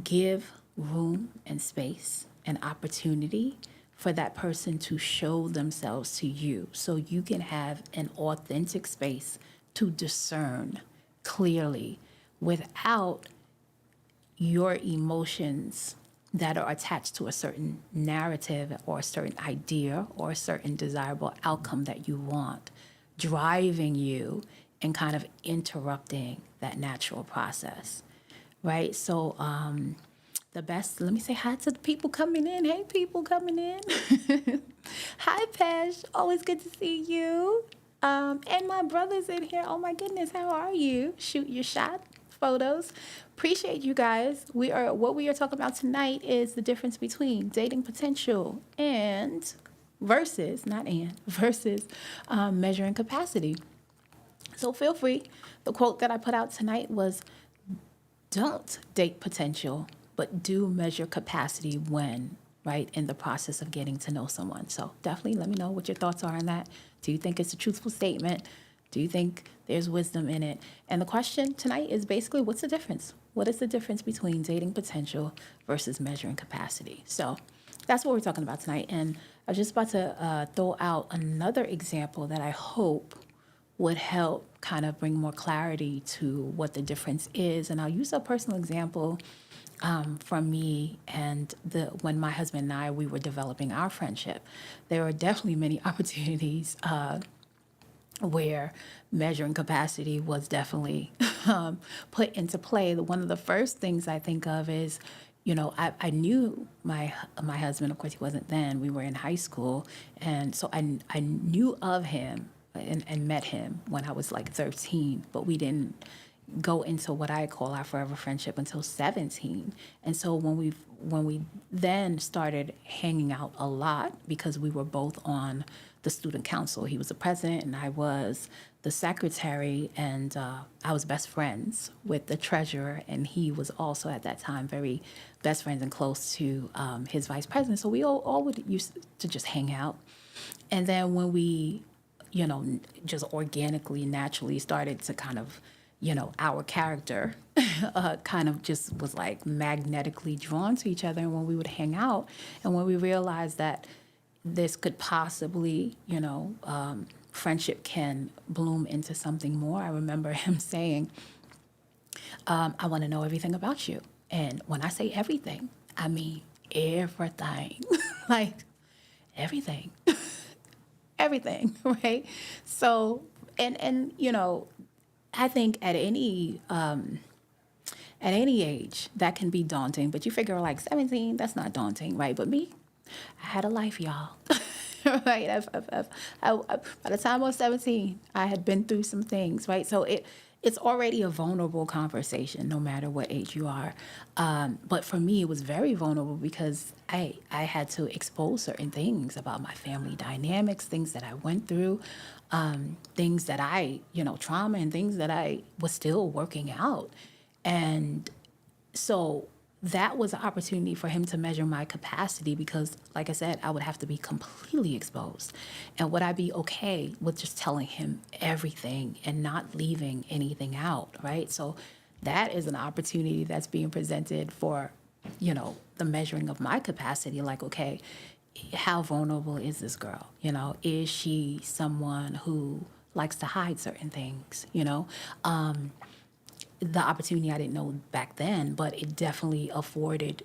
give room and space and opportunity for that person to show themselves to you, so you can have an authentic space to discern clearly without your emotions that are attached to a certain narrative or a certain idea or a certain desirable outcome that you want, driving you and kind of interrupting that natural process, right? So let me say hi to the people coming in. Hey, people coming in. Hi, Pesh. Always good to see you. And my brother's in here. Oh, my goodness. How are you? Shoot your shot photos. Appreciate you guys. What we are talking about tonight is the difference between dating potential and versus, not and, versus measuring capacity. So feel free. The quote that I put out tonight was, don't date potential, but do measure capacity when, right, in the process of getting to know someone. So definitely let me know what your thoughts are on that. Do you think it's a truthful statement? Do you think there's wisdom in it? And the question tonight is basically, what's the difference? What is the difference between dating potential versus measuring capacity? So that's what we're talking about tonight. And I was just about to throw out another example that I hope would help kind of bring more clarity to what the difference is. And I'll use a personal example from me and when my husband and I, we were developing our friendship. There were definitely many opportunities where measuring capacity was definitely put into play. One of the first things I think of is, I knew my husband. Of course, he wasn't then. We were in high school, and so I knew of him and met him when I was like 13, but we didn't go into what I call our forever friendship until 17. And so when we then started hanging out a lot, because we were both on the student council. He was the president and I was the secretary, and I was best friends with the treasurer, and he was also at that time very best friends and close to his vice president. So we all would used to just hang out. And then when we, just organically, naturally started to kind of, our character kind of just was like magnetically drawn to each other. And when we would hang out and when we realized that this could possibly, friendship can bloom into something more, I remember him saying, I want to know everything about you. And when I say everything, I mean everything, like everything. Everything, right? So, and I think at any age that can be daunting, but you figure like 17, that's not daunting, right? But me, I had a life, y'all. Right? By the time I was 17, I had been through some things, right? So it's already a vulnerable conversation, no matter what age you are. But for me, it was very vulnerable because I had to expose certain things about my family dynamics, things that I went through, things that trauma and things that I was still working out. And so that was an opportunity for him to measure my capacity because, like I said, I would have to be completely exposed. And would I be okay with just telling him everything and not leaving anything out, right? So that is an opportunity that's being presented for, the measuring of my capacity. Like, okay, how vulnerable is this girl? Is she someone who likes to hide certain things, the opportunity I didn't know back then, but it definitely afforded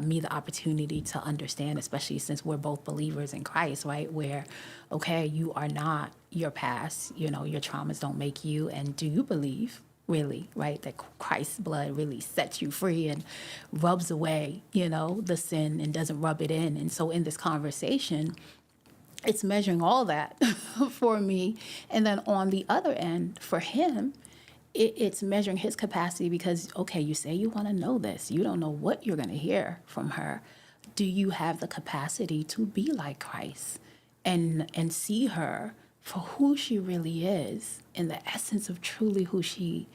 me the opportunity to understand, especially since we're both believers in Christ, right? Where, okay, you are not your past, your traumas don't make you. And do you believe, really, right, that Christ's blood really sets you free and rubs away, the sin and doesn't rub it in? And so in this conversation, it's measuring all that for me. And then on the other end, for him, it's measuring his capacity because, okay, you say you want to know this. You don't know what you're going to hear from her. Do you have the capacity to be like Christ and see her for who she really is in the essence of truly who she,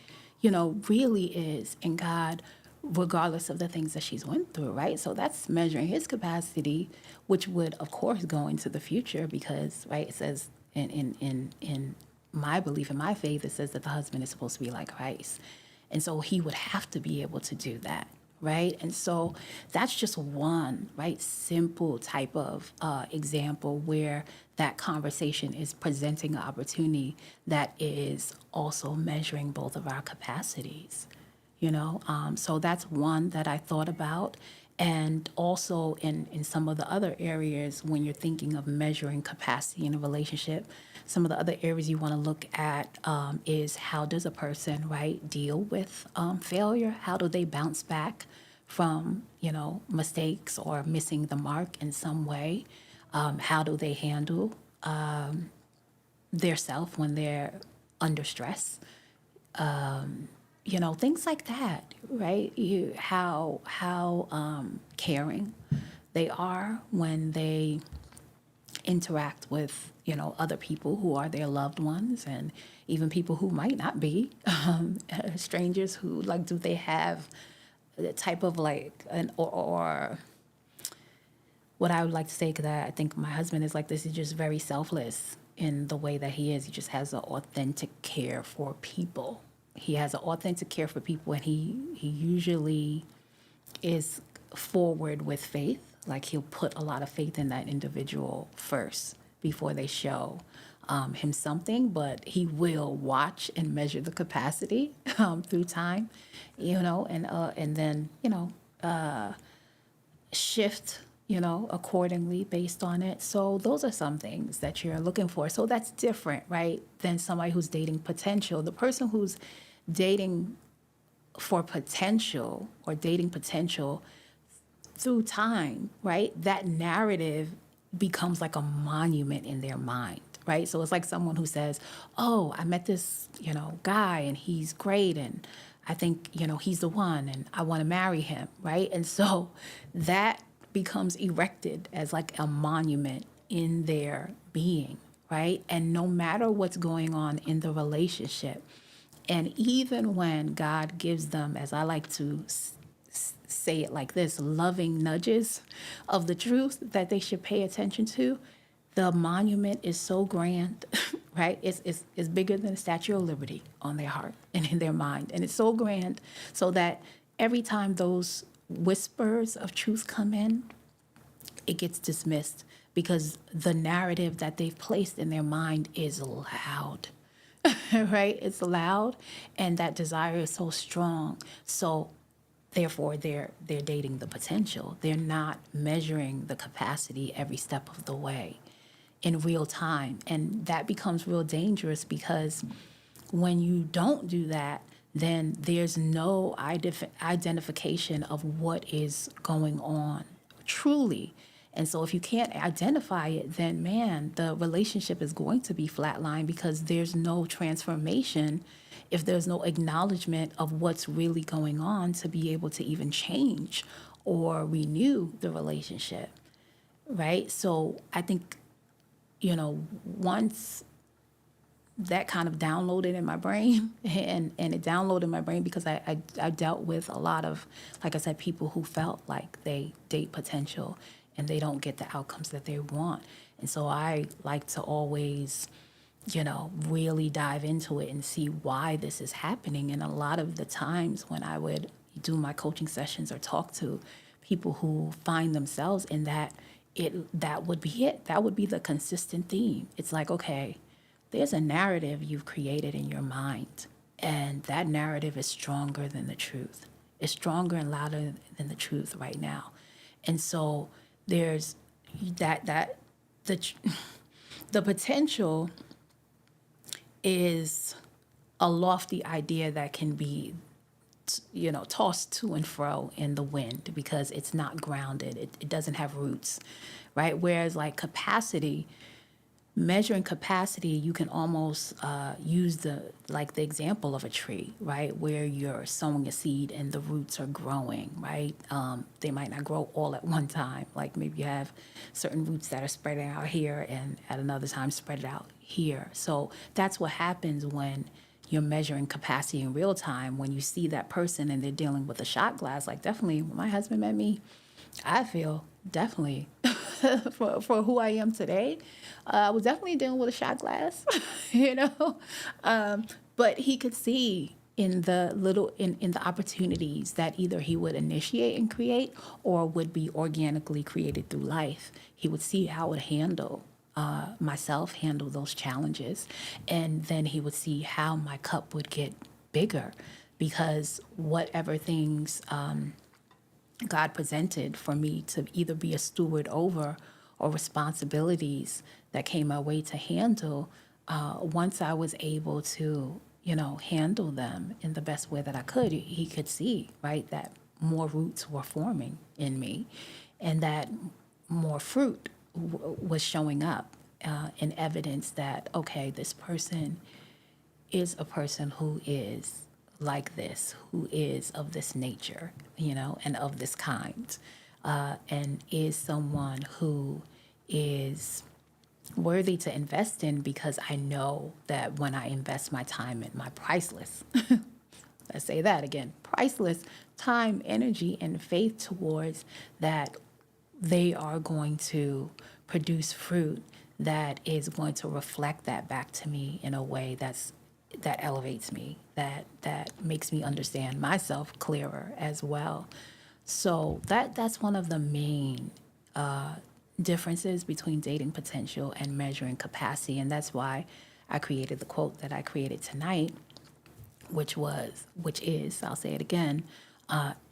really is in God, regardless of the things that she's went through, right? So that's measuring his capacity, which would, of course, go into the future because, right, it says in my belief and my faith, it says that the husband is supposed to be like Christ. And so he would have to be able to do that, right? And so that's just one, right, simple type of example where that conversation is presenting an opportunity that is also measuring both of our capacities, So that's one that I thought about. And also in some of the other areas, when you're thinking of measuring capacity in a relationship, some of the other areas you want to look at is how does a person, right, deal with failure? How do they bounce back from, mistakes or missing the mark in some way? How do they handle their self when they're under stress? things like that, right? How caring they are when they interact with other people who are their loved ones, and even people who might not be strangers. Who, like, do they have the type of like an or what I would like to say, because I think my husband is like this. He's just very selfless in the way that he is. He just has an authentic care for people. He has an authentic care for people, and he usually is forward with faith. Like, he'll put a lot of faith in that individual first before they show him something, but he will watch and measure the capacity through time, and then shift, accordingly based on it. So those are some things that you're looking for. So that's different, right, than somebody who's dating potential. The person who's dating for potential or dating potential through time, right, that narrative becomes like a monument in their mind, right? So it's like someone who says, oh, I met this, guy, and he's great, and I think, he's the one, and I want to marry him, right? And so that becomes erected as like a monument in their being, right? And no matter what's going on in the relationship, and even when God gives them, as I like to say it like this, loving nudges of the truth that they should pay attention to, the monument is so grand, right? It's bigger than the Statue of Liberty on their heart and in their mind. And it's so grand so that every time those whispers of truth come in, it gets dismissed because the narrative that they've placed in their mind is loud. Right? It's loud, and that desire is so strong. So therefore they're dating the potential. They're not measuring the capacity every step of the way in real time. And that becomes real dangerous, because when you don't do that, then there's no identification of what is going on truly. And so if you can't identify it, then man, the relationship is going to be flatlined, because there's no transformation if there's no acknowledgement of what's really going on to be able to even change or renew the relationship, right? So I think, once that kind of downloaded in my brain, and it downloaded in my brain because I dealt with a lot of, like I said, people who felt like they date potential and they don't get the outcomes that they want. And so I like to always, really dive into it and see why this is happening. And a lot of the times when I would do my coaching sessions or talk to people who find themselves in that, that would be it. That would be the consistent theme. It's like, okay, there's a narrative you've created in your mind, and that narrative is stronger than the truth. It's stronger and louder than the truth right now. And so there's the potential is a lofty idea that can be, tossed to and fro in the wind because it's not grounded. It doesn't have roots, right? Whereas like capacity, measuring capacity, you can almost use the example of a tree, right? Where you're sowing a seed and the roots are growing, right? They might not grow all at one time. Like maybe you have certain roots that are spreading out here and at another time spread it out here. So that's what happens when you're measuring capacity in real time. When you see that person and they're dealing with a shot glass, like definitely when my husband met me, I feel definitely for who I am today, I was definitely dealing with a shot glass, but he could see in the opportunities that either he would initiate and create or would be organically created through life. He would see how I would handle handle those challenges, and then he would see how my cup would get bigger, because whatever things God presented for me to either be a steward over or responsibilities that came my way to handle, once I was able to, handle them in the best way that I could, he could see, right, that more roots were forming in me and that more fruit was showing up in evidence that, okay, this person is a person who is like this, who is of this nature, and of this kind, and is someone who is worthy to invest in, because I know that when I invest my time in my priceless, let's say that again, priceless time, energy, and faith towards that, they are going to produce fruit that is going to reflect that back to me in a way that elevates me, that makes me understand myself clearer as well. So that's one of the main differences between dating potential and measuring capacity, and that's why I created the quote that I created tonight, which is, I'll say it again,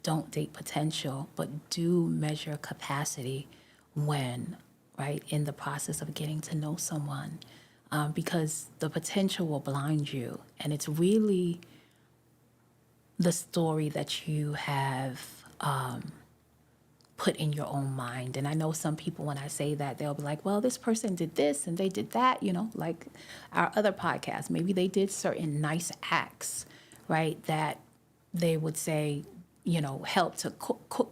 don't date potential, but do measure capacity when, right, in the process of getting to know someone, because the potential will blind you, and it's really the story that you have put in your own mind. And I know some people, when I say that, they'll be like, well, this person did this and they did that, like our other podcast. Maybe they did certain nice acts, right, that they would say, help to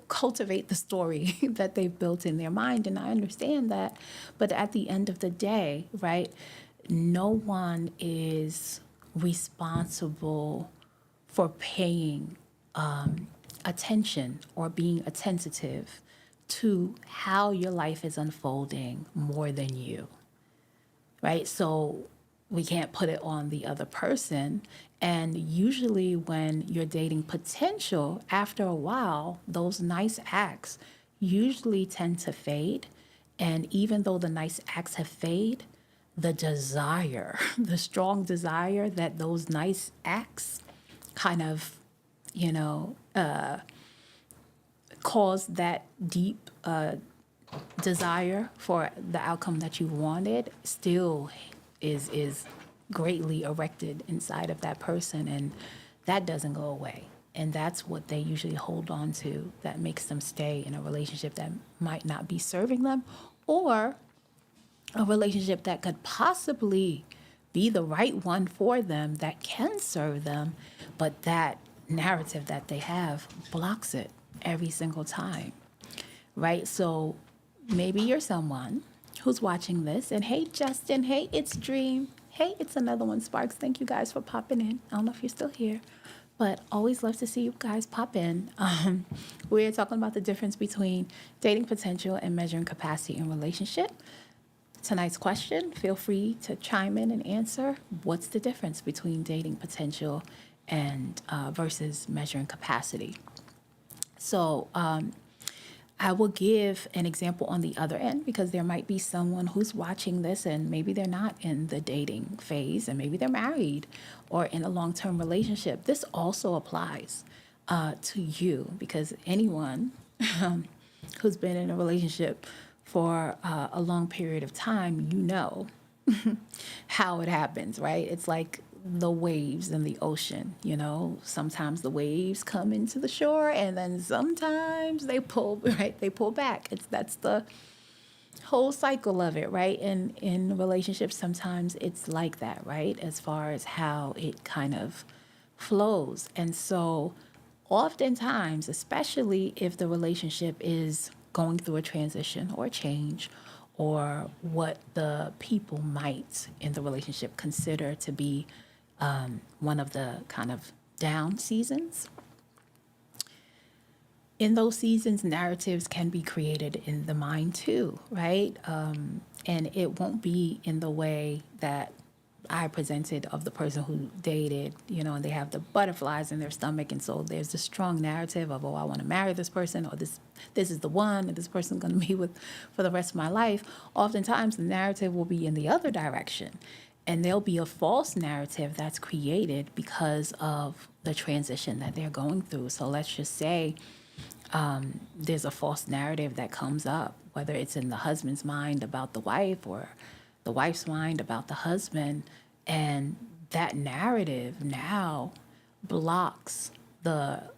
cultivate the story that they've built in their mind. And I understand that. But at the end of the day, right, no one is responsible for paying attention or being attentive to how your life is unfolding more than you, right? So we can't put it on the other person. And usually when you're dating potential, after a while, those nice acts usually tend to fade. And even though the nice acts have faded, the desire, the strong desire that those nice acts kind of, cause that deep desire for the outcome that you wanted still is greatly erected inside of that person, and that doesn't go away. And that's what they usually hold on to, that makes them stay in a relationship that might not be serving them, or a relationship that could possibly be the right one for them, that can serve them, but that narrative that they have blocks it every single time, right? So maybe you're someone who's watching this, and hey, Justin, hey, it's Dream, hey, it's another one, Sparks. Thank you guys for popping in. I don't know if you're still here, but always love to see you guys pop in. We're talking about the difference between dating potential and measuring capacity in relationship. Tonight's question, feel free to chime in and answer. What's the difference between dating potential and versus measuring capacity? So I will give an example on the other end, because there might be someone who's watching this and maybe they're not in the dating phase, and maybe they're married or in a long-term relationship. This also applies to you, because anyone who's been in a relationship for a long period of time, how it happens, right? It's like the waves in the ocean, sometimes the waves come into the shore, and then sometimes they pull back. That's the whole cycle of it, right? And in relationships, sometimes it's like that, right? As far as how it kind of flows. And so oftentimes, especially if the relationship is going through a transition or a change, or what the people might in the relationship consider to be one of the kind of down seasons. In those seasons, narratives can be created in the mind too, right? And it won't be in the way that I presented of the person who dated, and they have the butterflies in their stomach. And so there's this strong narrative of, oh, I want to marry this person, or this is the one, and this person's going to be with for the rest of my life. Oftentimes the narrative will be in the other direction. And there'll be a false narrative that's created because of the transition that they're going through. So let's just say there's a false narrative that comes up, whether it's in the husband's mind about the wife or the wife's mind about the husband. And that narrative now blocks the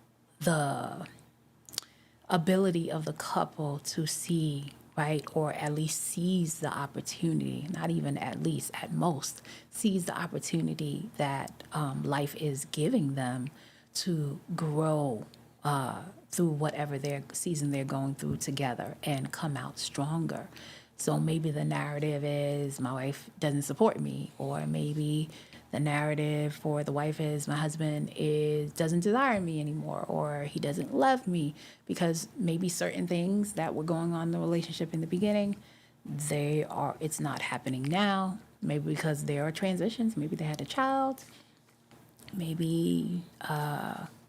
ability of the couple to see, right, or at least seize the opportunity, not even at least, at most, seize the opportunity that life is giving them to grow through whatever their season they're going through together and come out stronger. So maybe the narrative is my wife doesn't support me, or maybe the narrative for the wife is my husband doesn't desire me anymore, or he doesn't love me, because maybe certain things that were going on in the relationship in the beginning, it's not happening now. Maybe because there are transitions. Maybe they had a child. Maybe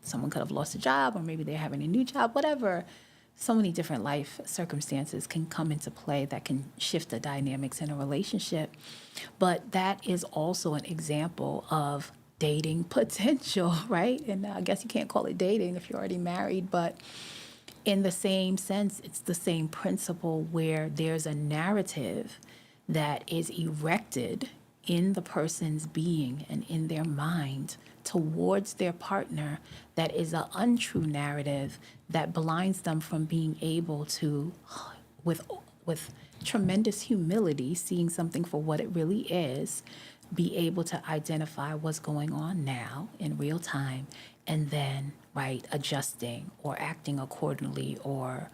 someone could have lost a job, or maybe they're having a new job, whatever. So many different life circumstances can come into play that can shift the dynamics in a relationship. But that is also an example of dating potential, right? And I guess you can't call it dating if you're already married, but in the same sense, it's the same principle where there's a narrative that is erected in the person's being and in their mind towards their partner that is an untrue narrative that blinds them from being able to, with tremendous humility, seeing something for what it really is, be able to identify what's going on now in real time, and then, right, adjusting or acting accordingly or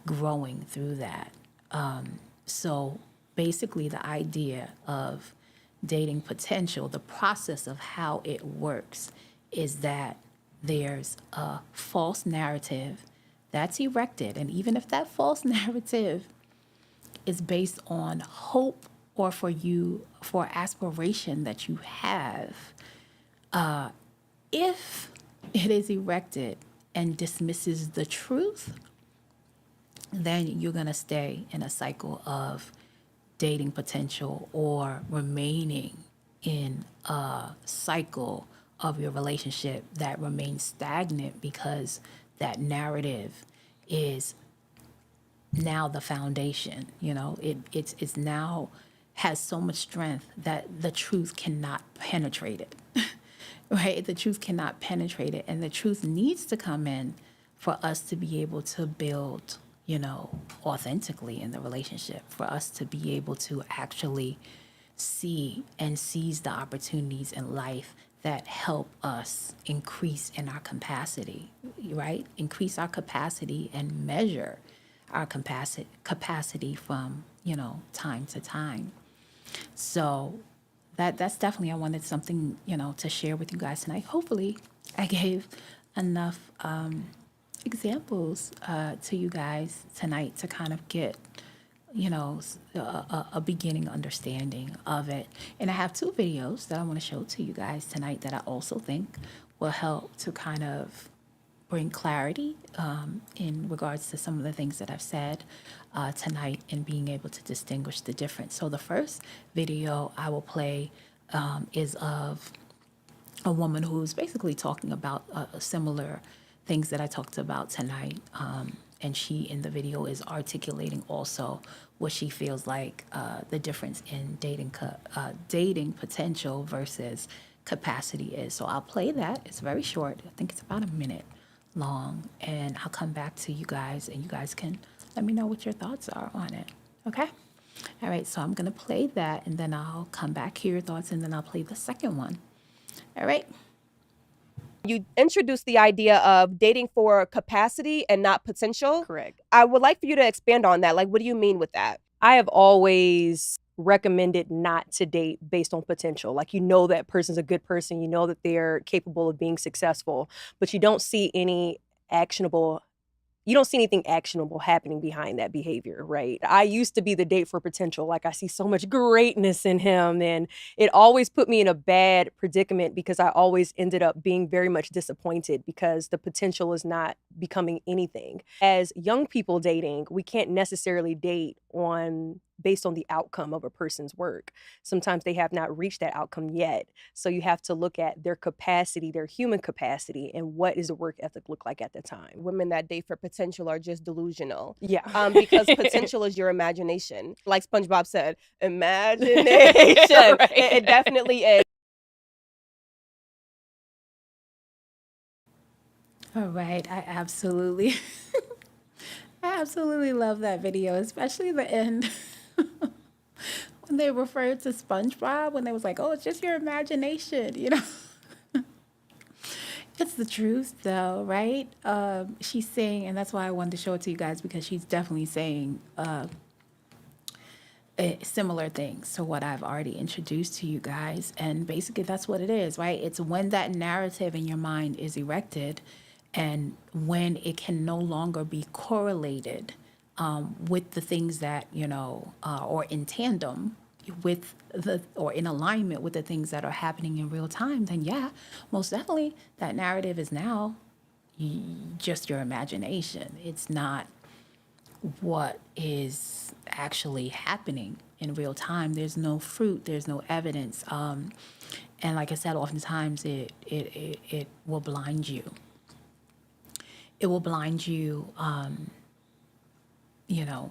growing through that. So basically, the idea of dating potential, the process of how it works, is that there's a false narrative that's erected. And even if that false narrative is based on hope or for aspiration that you have, if it is erected and dismisses the truth, then you're going to stay in a cycle of dating potential or remaining in a cycle of your relationship that remains stagnant, because that narrative is now the foundation. It's now has so much strength that the truth cannot penetrate it. Right? The truth cannot penetrate it, and the truth needs to come in for us to be able to build, authentically in the relationship, for us to be able to actually see and seize the opportunities in life that help us increase in our capacity, right? Increase our capacity and measure our capacity from, time to time. So that's definitely, I wanted something, to share with you guys tonight. Hopefully I gave enough examples to you guys tonight to kind of get, a beginning understanding of it. And I have 2 videos that I want to show to you guys tonight that I also think will help to kind of bring clarity in regards to some of the things that I've said tonight, and being able to distinguish the difference. So the first video I will play is of a woman who's basically talking about similar things that I talked about tonight. And she, in the video, is articulating also what she feels like the difference in dating potential versus capacity is. So I'll play that. It's very short. I think it's about a minute long. And I'll come back to you guys, and you guys can let me know what your thoughts are on it. Okay? All right, so I'm going to play that, and then I'll come back, hear your thoughts, and then I'll play the second one. All right? You introduced the idea of dating for capacity and not potential. Correct. I would like for you to expand on that. Like, what do you mean with that? I have always recommended not to date based on potential. Like, that person's a good person, that they're capable of being successful, but you don't see anything actionable happening behind that behavior, right? I used to be the date for potential. Like, I see so much greatness in him, and it always put me in a bad predicament, because I always ended up being very much disappointed because the potential is not becoming anything. As young people dating, we can't necessarily date based on the outcome of a person's work. Sometimes they have not reached that outcome yet. So you have to look at their capacity, their human capacity, and what does the work ethic look like at the time. Women that date for potential are just delusional. Yeah. Because potential is your imagination. Like SpongeBob said, imagination. Right. It definitely is. All right, I absolutely love that video, especially the end. When they referred to SpongeBob, when they was like, "Oh, it's just your imagination," It's the truth, though, right? She's saying, and that's why I wanted to show it to you guys, because she's definitely saying similar things to what I've already introduced to you guys. And basically, that's what it is, right? It's when that narrative in your mind is erected and when it can no longer be correlated with the things that, or in tandem with or in alignment with the things that are happening in real time, then yeah, most definitely that narrative is now just your imagination. It's not what is actually happening in real time. There's no fruit, there's no evidence. And like I said, oftentimes it will blind you. It will blind you,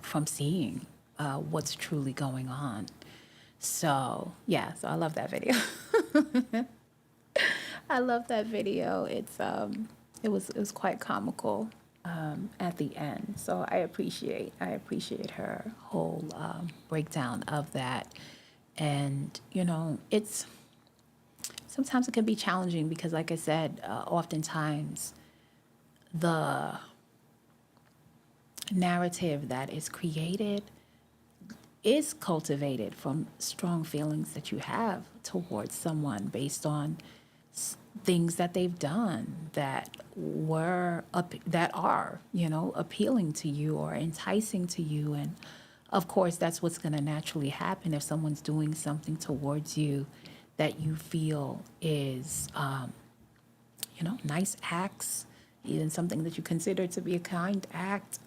from seeing what's truly going on. So yeah, so I love that video. I love that video. It was quite comical at the end. So I appreciate her whole breakdown of that. And it's sometimes it can be challenging because, like I said, oftentimes the narrative that is created is cultivated from strong feelings that you have towards someone based on things that they've done that are appealing to you or enticing to you. And of course that's what's going to naturally happen if someone's doing something towards you that you feel is nice acts, even something that you consider to be a kind act,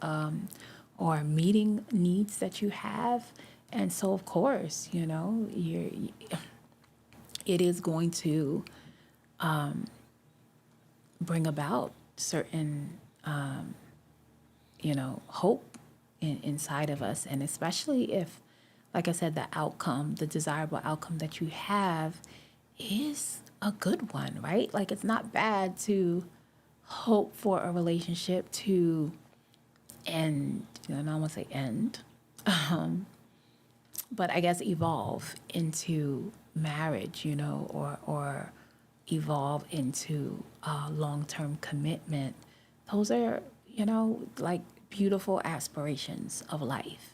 or meeting needs that you have. And so, of course, it is going to bring about certain, hope inside of us. And especially if, like I said, the desirable outcome that you have is a good one, right? Like, it's not bad to hope for a relationship to end, I don't want to say end, but I guess evolve into marriage, or evolve into long-term commitment. Those are, like beautiful aspirations of life.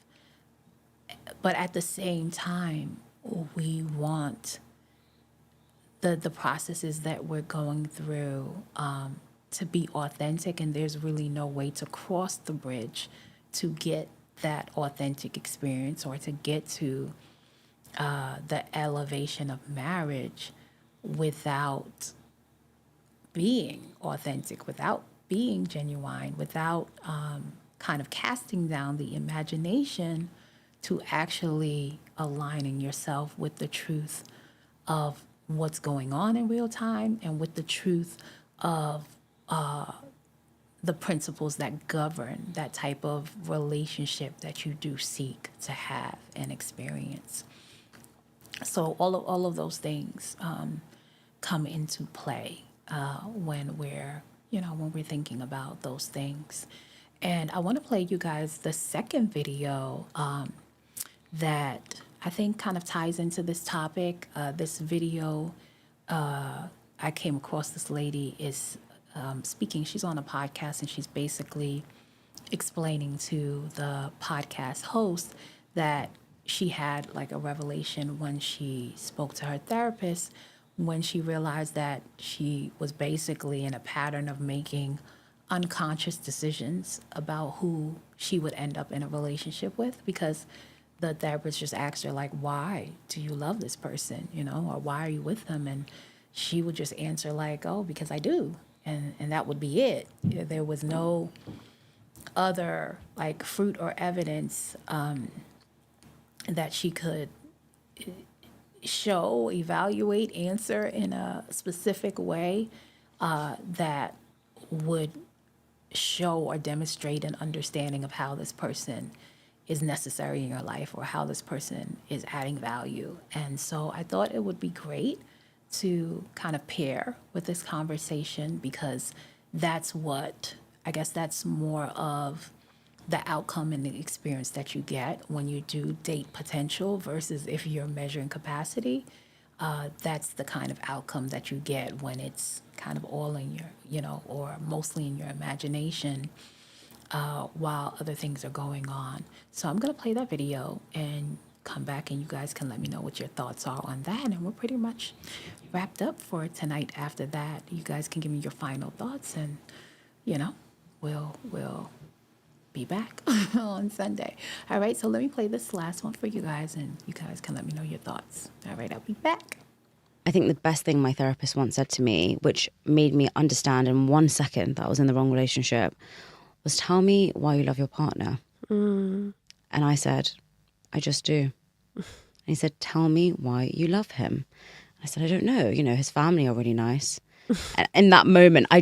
But at the same time, we want the processes that we're going through to be authentic, and there's really no way to cross the bridge to get that authentic experience or to get to the elevation of marriage without being authentic, without being genuine, without kind of casting down the imagination to actually aligning yourself with the truth of what's going on in real time and with the truth of the principles that govern that type of relationship that you do seek to have and experience. So all of those things come into play when we're thinking about those things. And I want to play you guys the second video that I think kind of ties into this topic. This video, I came across this lady is speaking. She's on a podcast and she's basically explaining to the podcast host that she had like a revelation when she spoke to her therapist, when she realized that she was basically in a pattern of making unconscious decisions about who she would end up in a relationship with, because the therapist just asked her, like, why do you love this person, or why are you with them? And she would just answer like, oh, because I do. And that would be it. There was no other like fruit or evidence that she could show, evaluate, answer in a specific way that would show or demonstrate an understanding of how this person is necessary in your life or how this person is adding value. And so I thought it would be great to kind of pair with this conversation, because that's more of the outcome and the experience that you get when you do date potential versus if you're measuring capacity. that's the kind of outcome that you get when it's kind of all in your, or mostly in your imagination, while other things are going on. So I'm going to play that video and come back, and you guys can let me know what your thoughts are on that. And we're pretty much wrapped up for tonight. After that, you guys can give me your final thoughts, and, we'll be back on Sunday. All right, so let me play this last one for you guys, and you guys can let me know your thoughts. All right, I'll be back. I think the best thing my therapist once said to me, which made me understand in 1 second that I was in the wrong relationship, was, tell me why you love your partner. And I said, I just do. And he said, tell me why you love him. I said, I don't know. His family are really nice. And in that moment, I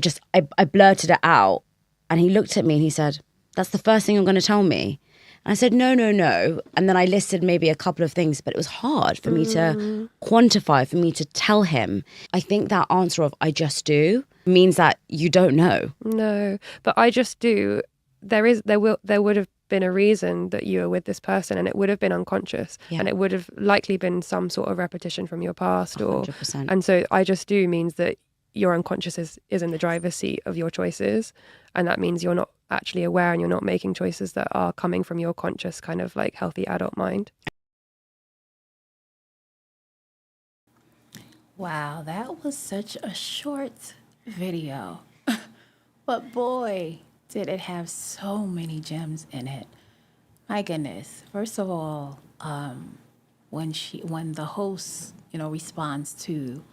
blurted it out. And he looked at me and he said, that's the first thing you're going to tell me? And I said, no, no, no. And then I listed maybe a couple of things, but it was hard for me to quantify, for me to tell him. I think that answer of I just do means that you don't know. No, but I just do. There would have been a reason that you were with this person, and it would have been unconscious, and it would have likely been some sort of repetition from your past, 100%. And so I just do means that your unconscious is in the driver's seat of your choices, and that means you're not actually aware, and you're not making choices that are coming from your conscious kind of like healthy adult mind. Wow, that was such a short video. But boy, did it have so many gems in it. My goodness. First of all, when the host, responds to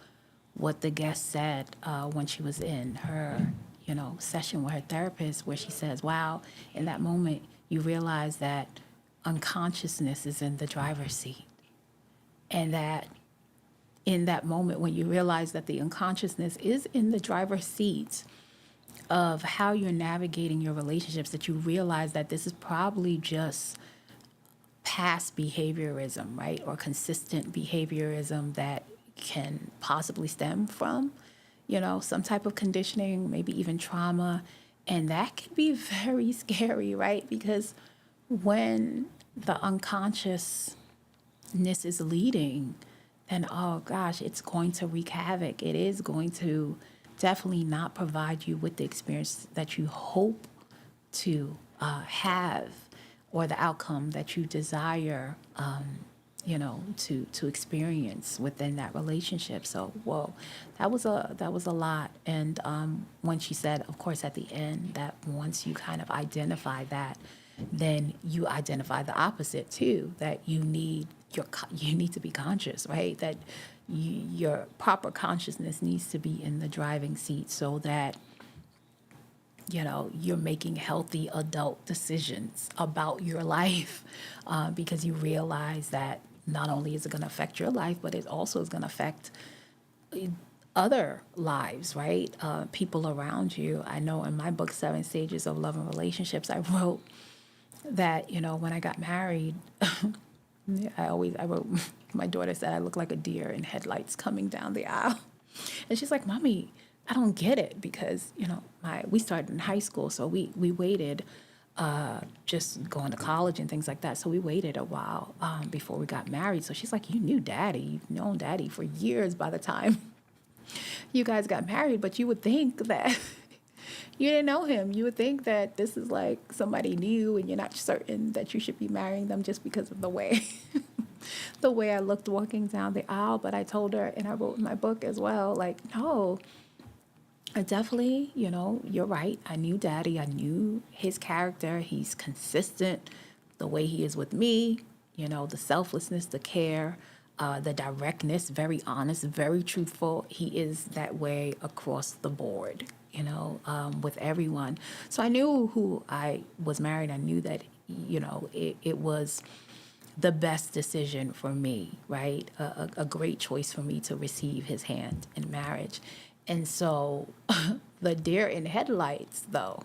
what the guest said when she was in her, session with her therapist, where she says, wow, in that moment, you realize that unconsciousness is in the driver's seat. And that in that moment, when you realize that the unconsciousness is in the driver's seat of how you're navigating your relationships, that you realize that this is probably just past behaviorism, right? Or consistent behaviorism that can possibly stem from, some type of conditioning, maybe even trauma. And that can be very scary, right? Because when the unconsciousness is leading, then, oh gosh, it's going to wreak havoc. It is going to definitely not provide you with the experience that you hope to have, or the outcome that you desire, to experience within that relationship. So, whoa, that was a lot. And when she said, of course, at the end, that once you kind of identify that, then you identify the opposite too. That you need to be conscious, right? That your proper consciousness needs to be in the driving seat, so that you're making healthy adult decisions about your life, because you realize that not only is it going to affect your life, but it also is going to affect other lives, right? People around you. I know in my book, 7 Stages of Love and Relationships, I wrote that, when I got married, I wrote, my daughter said I look like a deer in headlights coming down the aisle. And she's like, Mommy, I don't get it, because, we started in high school, so we waited, just going to college and things like that. So we waited a while before we got married. So she's like, you knew Daddy. You've known Daddy for years by the time you guys got married, but you would think that you didn't know him. You would think that this is like somebody new, and you're not certain that you should be marrying them just because of the way the way I looked walking down the aisle. But I told her, and I wrote in my book as well, like, no, I definitely, you're right. I knew Daddy. I knew his character. He's consistent the way he is with me, the selflessness, the care, the directness, very honest, very truthful. He is that way across the board, with everyone. So I knew who I was married. I knew that, it was the best decision for me, right? A great choice for me to receive his hand in marriage. And so the deer in headlights, though,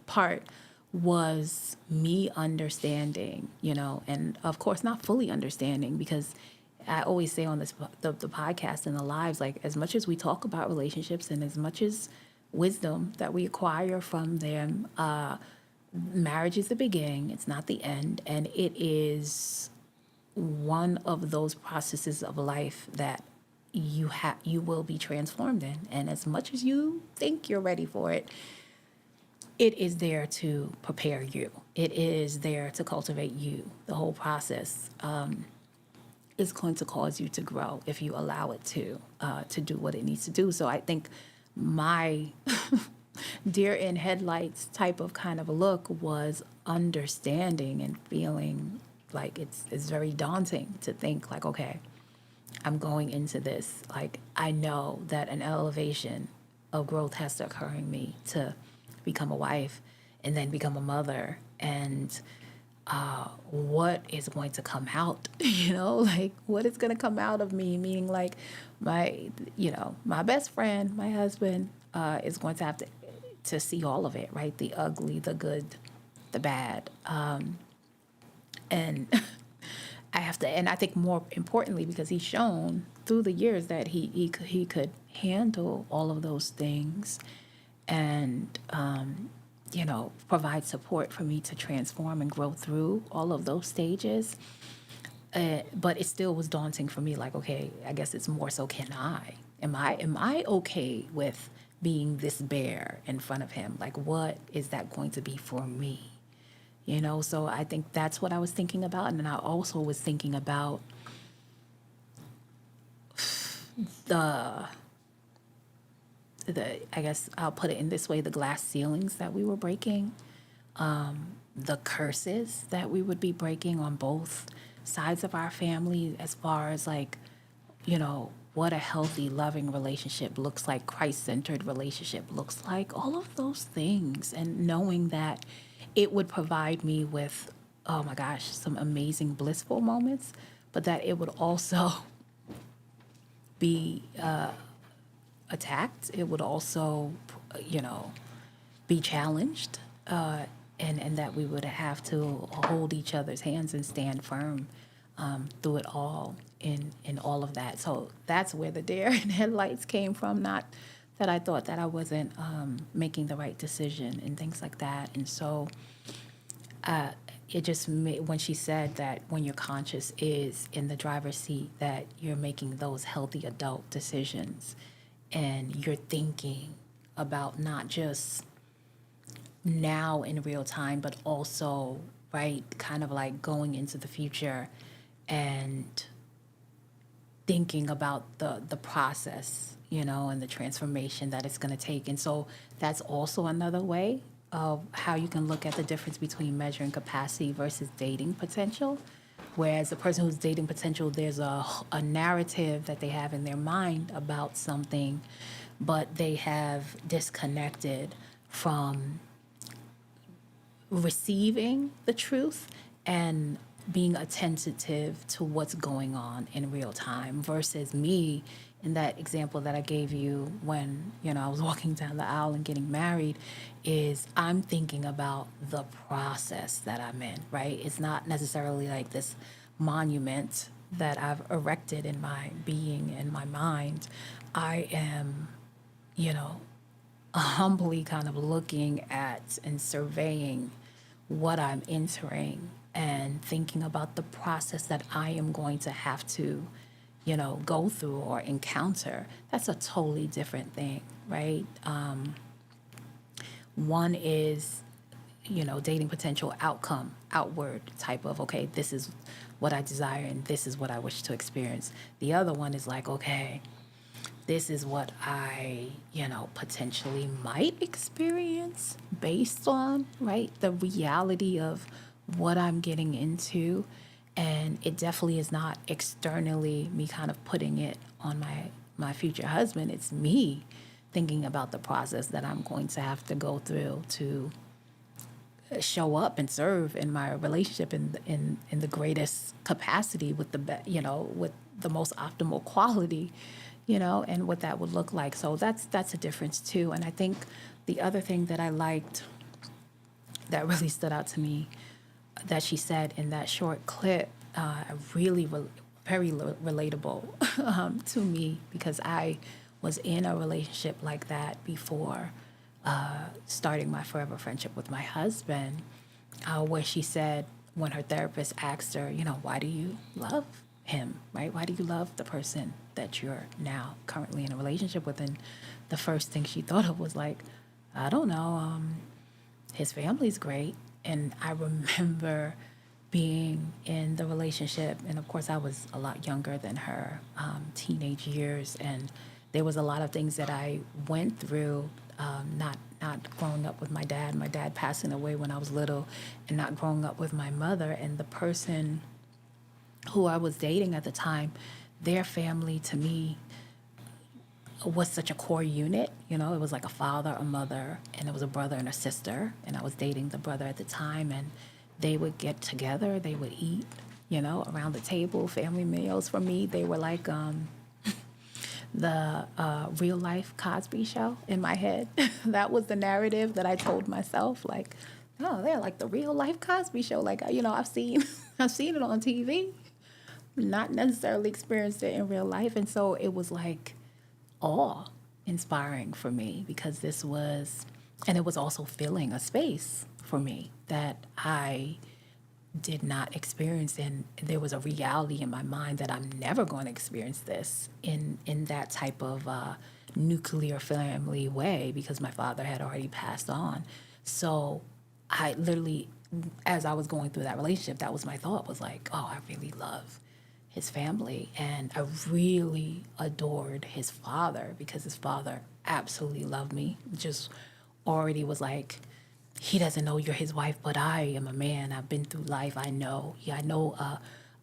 part was me understanding, and of course not fully understanding, because I always say on this the podcast and the lives, like, as much as we talk about relationships and as much as wisdom that we acquire from them, marriage is the beginning, it's not the end, and it is one of those processes of life that you will be transformed in. And as much as you think you're ready for it, it is there to prepare you. It is there to cultivate you. The whole process is going to cause you to grow if you allow it to do what it needs to do. So I think my deer in headlights type of kind of look was understanding and feeling like it's very daunting to think like, okay, I'm going into this. Like, I know that an elevation of growth has to occur in me to become a wife and then become a mother. And what is going to come out, like what is going to come out of me, meaning like my best friend, my husband, is going to have to see all of it, right? The ugly, the good, the bad. And I have to, and I think more importantly, because he's shown through the years that he could handle all of those things and, provide support for me to transform and grow through all of those stages. But it still was daunting for me. Like, okay, I guess it's more so, am I okay with being this bear in front of him? Like, what is that going to be for me? So I think that's what I was thinking about. And then I also was thinking about I guess I'll put it in this way, the glass ceilings that we were breaking, the curses that we would be breaking on both sides of our family, as far as like, what a healthy, loving relationship looks like, Christ-centered relationship looks like, all of those things. And knowing that it would provide me with, oh my gosh, some amazing, blissful moments, but that it would also be attacked. It would also, be challenged, and that we would have to hold each other's hands and stand firm through it all in all of that. So that's where the deer in headlights came from. Not that I thought that I wasn't making the right decision and things like that. And so it just made, when she said that when your conscious is in the driver's seat, that you're making those healthy adult decisions and you're thinking about not just now in real time, but also, right, kind of like going into the future and thinking about the process, and the transformation that it's going to take. And so that's also another way of how you can look at the difference between measuring capacity versus dating potential. Whereas the person who's dating potential, there's a narrative that they have in their mind about something, but they have disconnected from receiving the truth and being attentive to what's going on in real time, versus me in that example that I gave you when, I was walking down the aisle and getting married, is I'm thinking about the process that I'm in, right? It's not necessarily like this monument that I've erected in my being and my mind. I am, humbly kind of looking at and surveying what I'm entering and thinking about the process that I am going to have to, go through or encounter. That's a totally different thing, right? One is, dating potential outcome, outward type of, okay, this is what I desire and this is what I wish to experience. The other one is like, okay, this is what I, potentially might experience based on, right, the reality of what I'm getting into. And it definitely is not externally me kind of putting it on my future husband. It's me thinking about the process that I'm going to have to go through to show up and serve in my relationship in the greatest capacity with with the most optimal quality, and what that would look like. So that's a difference too. And I think the other thing that I liked that really stood out to me that she said in that short clip, really very relatable to me, because I was in a relationship like that before starting my forever friendship with my husband, where she said, when her therapist asked her, why do you love him, right? Why do you love the person that you're now currently in a relationship with? And the first thing she thought of was like, I don't know, his family's great. And I remember being in the relationship, and of course I was a lot younger than her, teenage years, and there was a lot of things that I went through, not growing up with my dad passing away when I was little, and not growing up with my mother. And the person who I was dating at the time, their family to me was such a core unit. It was like a father, a mother, and it was a brother and a sister. And I was dating the brother at the time, and they would get together, they would eat, around the table, family meals. For me, they were like the real life Cosby Show in my head. That was the narrative that I told myself, like, oh, they're like the real life Cosby Show. Like, I've seen I've seen it on TV, not necessarily experienced it in real life. And so it was like awe inspiring for me, because this was, and it was also filling a space for me that I did not experience. And there was a reality in my mind that I'm never going to experience this in that type of nuclear family way, because my father had already passed on. So I literally, as I was going through that relationship, that was my thought, was like, oh, I really love his family. And I really adored his father, because his father absolutely loved me. Just already was like, he doesn't know you're his wife, but I am a man. I've been through life. I know. Yeah, I know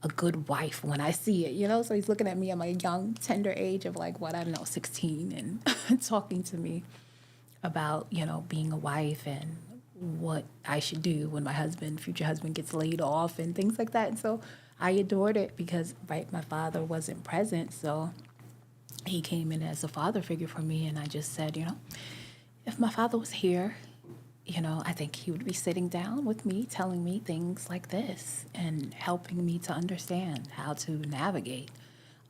a good wife when I see it, So he's looking at me at my young, tender age of like, what, I don't know, 16, and talking to me about, being a wife and what I should do when my future husband gets laid off and things like that. And so I adored it because, right, my father wasn't present. So he came in as a father figure for me. And I just said, if my father was here, I think he would be sitting down with me, telling me things like this and helping me to understand how to navigate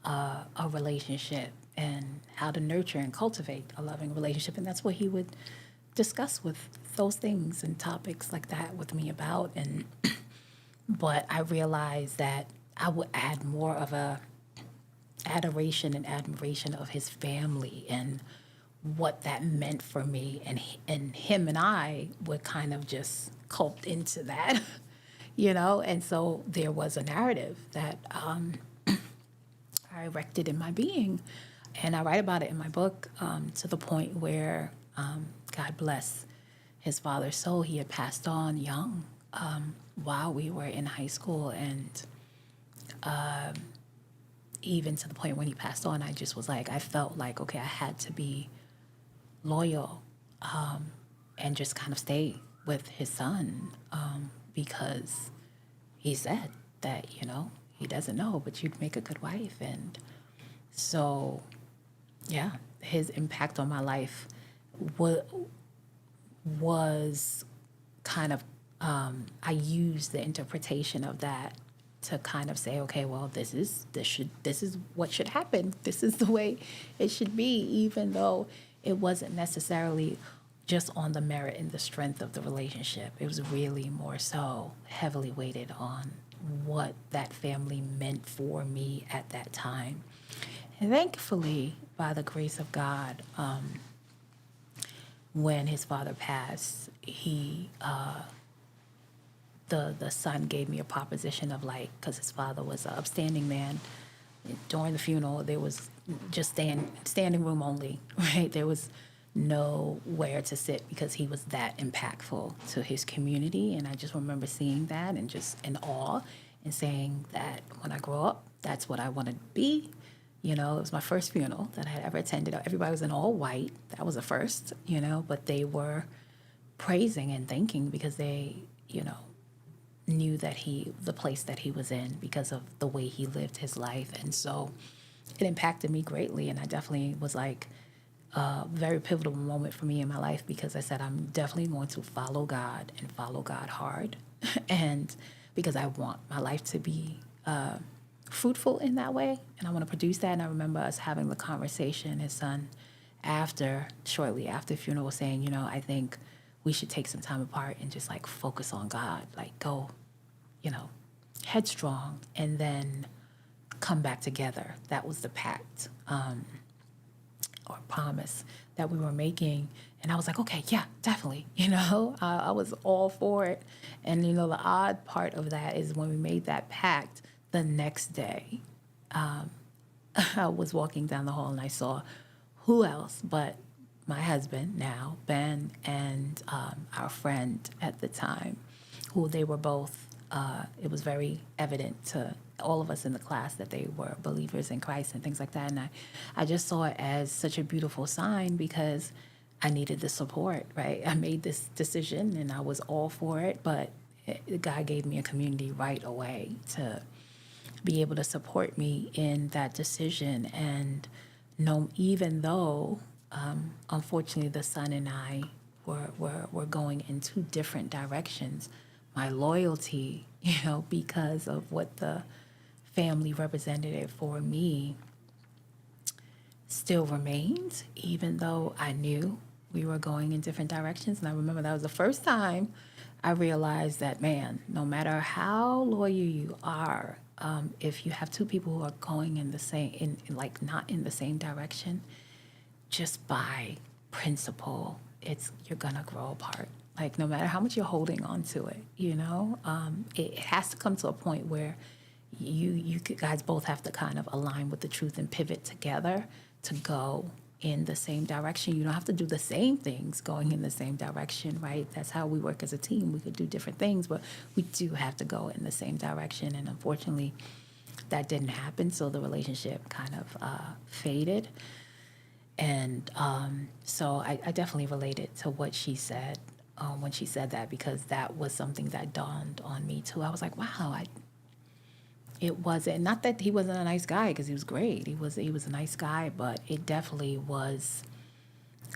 a relationship and how to nurture and cultivate a loving relationship. And that's what he would discuss with those things and topics like that with me about. And but I realized that I would add more of a adoration and admiration of his family and what that meant for me, and him and I would kind of just cult into that, and so there was a narrative that I erected in my being, and I write about it in my book, to the point where, God bless his father's soul, he had passed on young, while we were in high school, and even to the point when he passed on, I just was like, I felt like, okay, I had to be loyal, and just kind of stay with his son, because he said that, he doesn't know, but you'd make a good wife. And so, yeah, his impact on my life was kind of, I used the interpretation of that to kind of say, okay, well, this is what should happen. This is the way it should be, even though it wasn't necessarily just on the merit and the strength of the relationship. It was really more so heavily weighted on what that family meant for me at that time. And thankfully, by the grace of God, when his father passed, the son gave me a proposition of like, because his father was an upstanding man. During the funeral, there was just standing room only, right? There was nowhere to sit because he was that impactful to his community. And I just remember seeing that and just in awe and saying that when I grow up, that's what I want to be. It was my first funeral that I had ever attended. Everybody was in all white. That was a first, but they were praising and thanking because they, knew that the place that he was in because of the way he lived his life. And so it impacted me greatly. And I definitely was like a very pivotal moment for me in my life, because I said, I'm definitely going to follow God and follow God hard. And because I want my life to be fruitful in that way. And I want to produce that. And I remember us having the conversation, his son, shortly after the funeral, was saying, I think we should take some time apart and just like focus on God, like go, headstrong and then come back together. That was the pact or promise that we were making. And I was like, okay, yeah, definitely. I was all for it. And, the odd part of that is when we made that pact, the next day, I was walking down the hall and I saw who else but my husband now, Ben, and our friend at the time, who they were both, it was very evident to all of us in the class that they were believers in Christ and things like that. And I just saw it as such a beautiful sign because I needed the support, right? I made this decision and I was all for it, but God gave me a community right away to be able to support me in that decision. And even though, unfortunately, the son and I were going in two different directions, my loyalty, because of what the family represented for me, still remained, even though I knew we were going in different directions. And I remember that was the first time I realized that, man, no matter how loyal you are, if you have two people who are going in the same, not in the same direction, just by principle, you're gonna grow apart. Like, no matter how much you're holding on to it, it has to come to a point where you guys both have to kind of align with the truth and pivot together to go in the same direction. You don't have to do the same things going in the same direction, right? That's how we work as a team. We could do different things, but we do have to go in the same direction. And unfortunately, that didn't happen. So the relationship kind of faded. And so I definitely related to what she said when she said that, because that was something that dawned on me too. I was like, wow, it wasn't, not that he wasn't a nice guy, because he was great. He was a nice guy, but it definitely was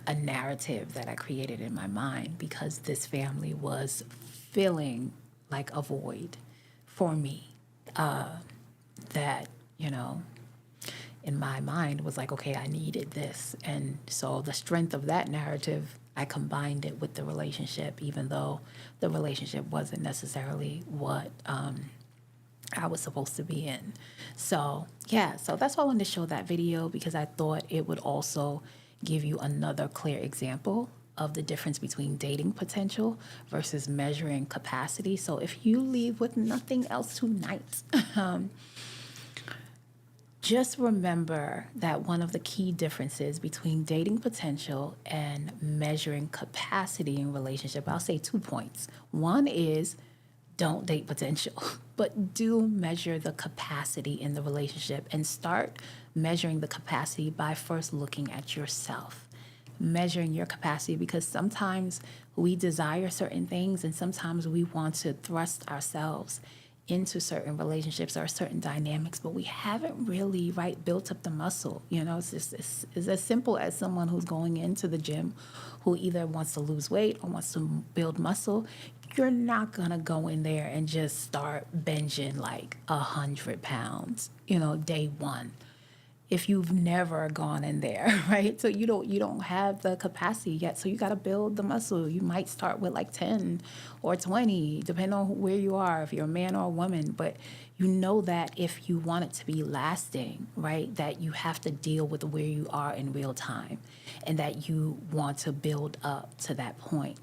a narrative that I created in my mind because this family was feeling like a void for me. That, in my mind was like, okay, I needed this. And so the strength of that narrative, I combined it with the relationship, even though the relationship wasn't necessarily what I was supposed to be in. So so that's why I wanted to show that video, because I thought it would also give you another clear example of the difference between dating potential versus measuring capacity. So if you leave with nothing else tonight, just remember that one of the key differences between dating potential and measuring capacity in relationship, I'll say 2 points. One is, don't date potential, but do measure the capacity in the relationship, and start measuring the capacity by first looking at yourself. Measuring your capacity, because sometimes we desire certain things and sometimes we want to thrust ourselves into certain relationships or certain dynamics, but we haven't really built up the muscle. It's as simple as someone who's going into the gym who either wants to lose weight or wants to build muscle. You're not gonna go in there and just start benching like 100 pounds, day one, if you've never gone in there, right? So you don't have the capacity yet. So you got to build the muscle. You might start with like 10 or 20, depending on where you are, if you're a man or a woman. But you know that if you want it to be lasting, right, that you have to deal with where you are in real time, and that you want to build up to that point,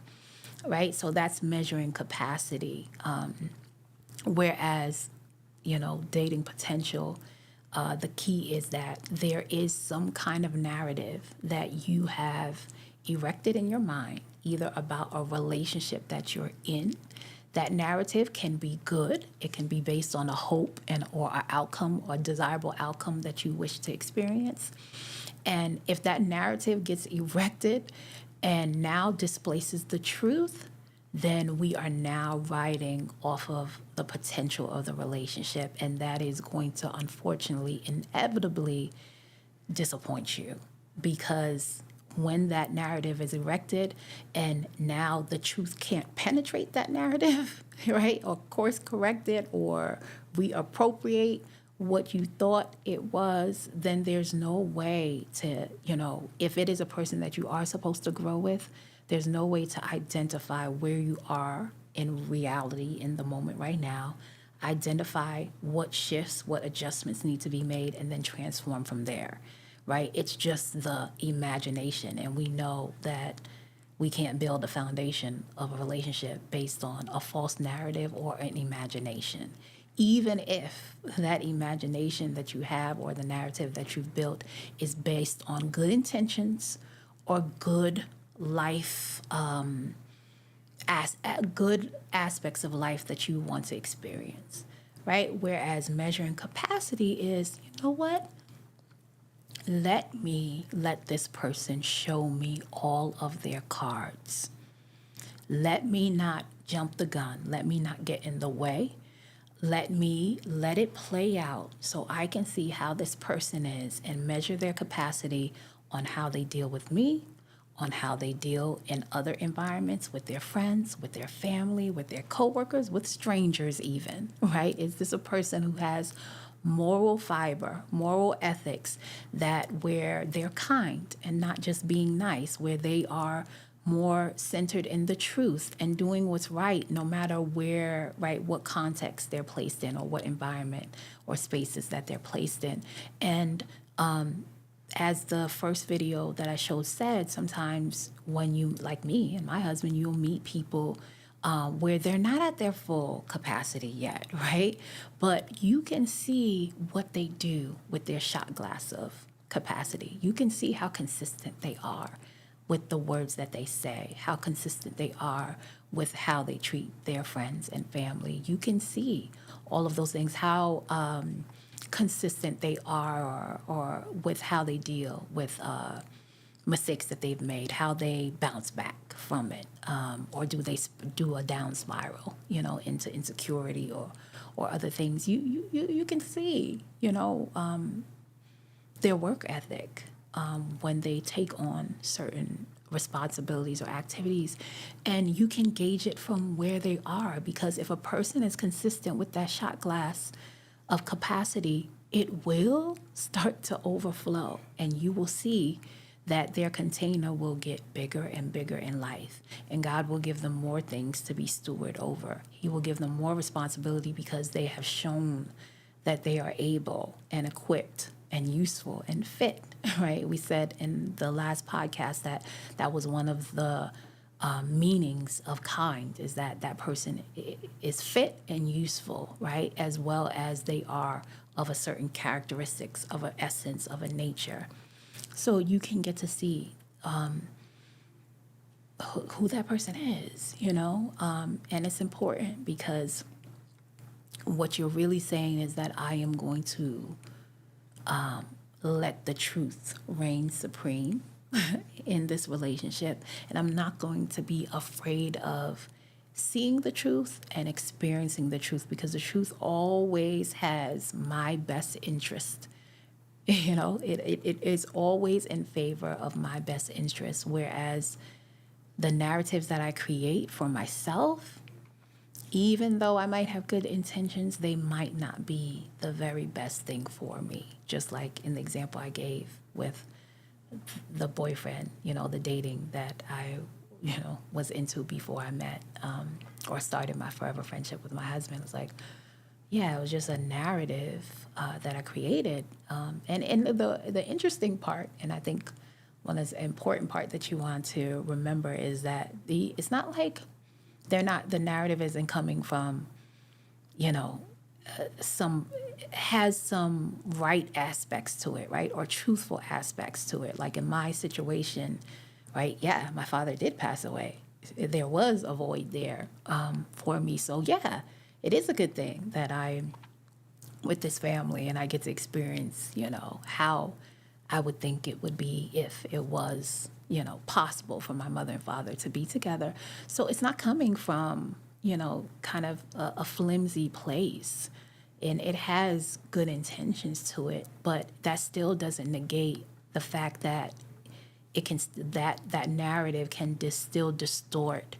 right? So that's measuring capacity. Whereas, dating potential, the key is that there is some kind of narrative that you have erected in your mind, either about a relationship that you're in. That narrative can be good. It can be based on a hope or an outcome or desirable outcome that you wish to experience. And if that narrative gets erected and now displaces the truth, then we are now riding off of the potential of the relationship. And that is going to, unfortunately, inevitably disappoint you, because when that narrative is erected and now the truth can't penetrate that narrative, right, or course correct it or reappropriate what you thought it was, then there's no way to, if it is a person that you are supposed to grow with, there's no way to identify where you are in reality in the moment right now identify what shifts, what adjustments need to be made, and then transform from there, right? It's just the imagination. And we know that we can't build a foundation of a relationship based on a false narrative or an imagination. Even if that imagination that you have or the narrative that you've built is based on good intentions or good life, good aspects of life that you want to experience, right? Whereas measuring capacity is, you know what? Let this person show me all of their cards. Let me not jump the gun. Let me not get in the way. Let it play out so I can see how this person is and measure their capacity on how they deal with me, on how they deal in other environments with their friends, with their family, with their coworkers, with strangers even, right? Is this a person who has moral fiber, moral ethics, that where they're kind and not just being nice, where they are more centered in the truth and doing what's right, no matter where, right, what context they're placed in or what environment or spaces that they're placed in. And as the first video that I showed said, sometimes when you, like me and my husband, you'll meet people where they're not at their full capacity yet, right? But you can see what they do with their shot glass of capacity. You can see how consistent they are with the words that they say, how consistent they are with how they treat their friends and family. You can see all of those things, how consistent they are or with how they deal with mistakes that they've made, how they bounce back from it, or do they do a down spiral, into insecurity or other things. You can see, their work ethic when they take on certain responsibilities or activities, and you can gauge it from where they are, because if a person is consistent with that shot glass of capacity, it will start to overflow, and you will see that their container will get bigger and bigger in life, and God will give them more things to be steward over. He will give them more responsibility because they have shown that they are able and equipped and useful and fit, right? We said in the last podcast that was one of the meanings of kind, is that that person is fit and useful, right? As well as they are of a certain characteristics, of an essence, of a nature. So you can get to see who that person is, and it's important because what you're really saying is that I am going to let the truth reign supreme in this relationship, and I'm not going to be afraid of seeing the truth and experiencing the truth, because the truth always has my best interest. It is always in favor of my best interest, whereas the narratives that I create for myself, even though I might have good intentions, they might not be the very best thing for me. Just like in the example I gave with the boyfriend, the dating that I, was into before I met or started my forever friendship with my husband. It's like, yeah, it was just a narrative that I created. And the interesting part, and I think one of the important part that you want to remember, is that it's not like the narrative isn't coming from, some right aspects to it, right? Or truthful aspects to it. Like in my situation, right? Yeah, my father did pass away. There was a void there for me. So yeah, it is a good thing that I'm with this family and I get to experience, how I would think it would be if it was, possible for my mother and father to be together. So it's not coming from, kind of a flimsy place. And it has good intentions to it, but that still doesn't negate the fact that that narrative can still distort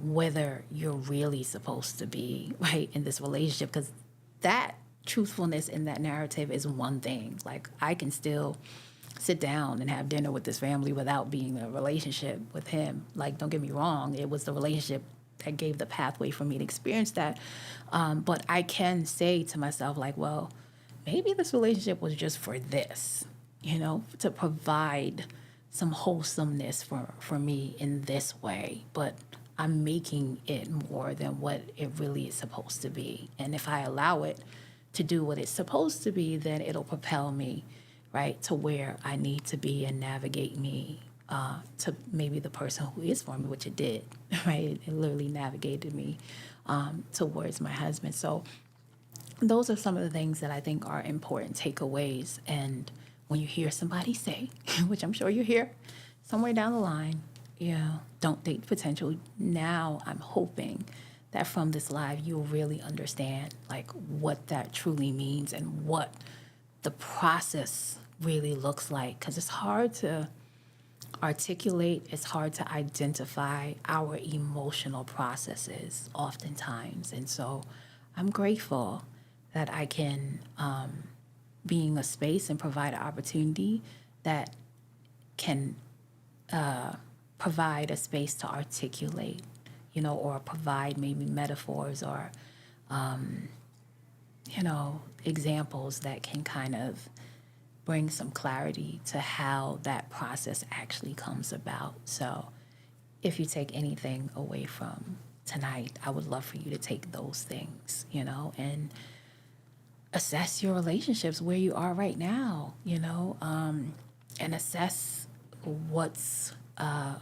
whether you're really supposed to be right in this relationship, because that truthfulness in that narrative is one thing. Like, I can still sit down and have dinner with this family without being in a relationship with him. Like, don't get me wrong, it was the relationship that gave the pathway for me to experience that. But I can say to myself, like, well, maybe this relationship was just for this, to provide some wholesomeness for me in this way. But I'm making it more than what it really is supposed to be. And if I allow it to do what it's supposed to be, then it'll propel me, right, to where I need to be and navigate me to maybe the person who is for me, which it did, right? It literally navigated me towards my husband. So those are some of the things that I think are important takeaways. And when you hear somebody say, which I'm sure you hear somewhere down the line, don't date potential. Now I'm hoping that from this live, you'll really understand like what that truly means and what the process really looks like. Because it's hard to articulate, it's hard to identify our emotional processes oftentimes. And so I'm grateful that I can be in a space and provide an opportunity that can provide a space to articulate, or provide maybe metaphors or, examples that can kind of bring some clarity to how that process actually comes about. So if you take anything away from tonight, I would love for you to take those things, and assess your relationships where you are right now, and assess what's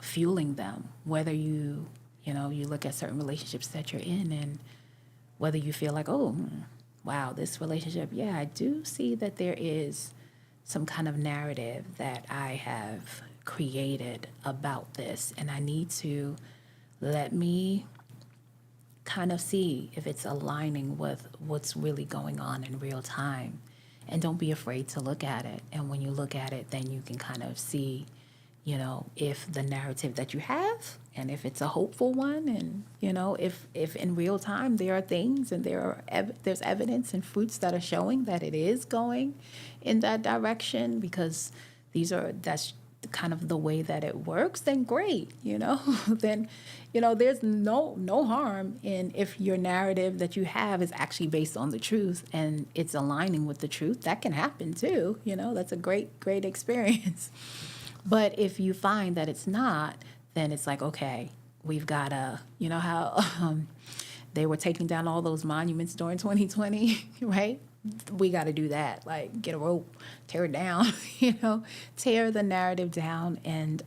fueling them, whether you look at certain relationships that you're in and whether you feel like, oh, wow, this relationship, yeah, I do see that there is some kind of narrative that I have created about this, and I need to let me kind of see if it's aligning with what's really going on in real time. And don't be afraid to look at it. And when you look at it, then you can kind of see, if the narrative that you have and if it's a hopeful one, and, if in real time there are things and there's evidence and fruits that are showing that it is going in that direction, because that's kind of the way that it works, then great, then, there's no harm in if your narrative that you have is actually based on the truth and it's aligning with the truth. That can happen too, that's a great experience. But if you find that it's not, then it's like, okay, we've got to, how they were taking down all those monuments during 2020, right? We got to do that, like get a rope, tear it down, tear the narrative down. And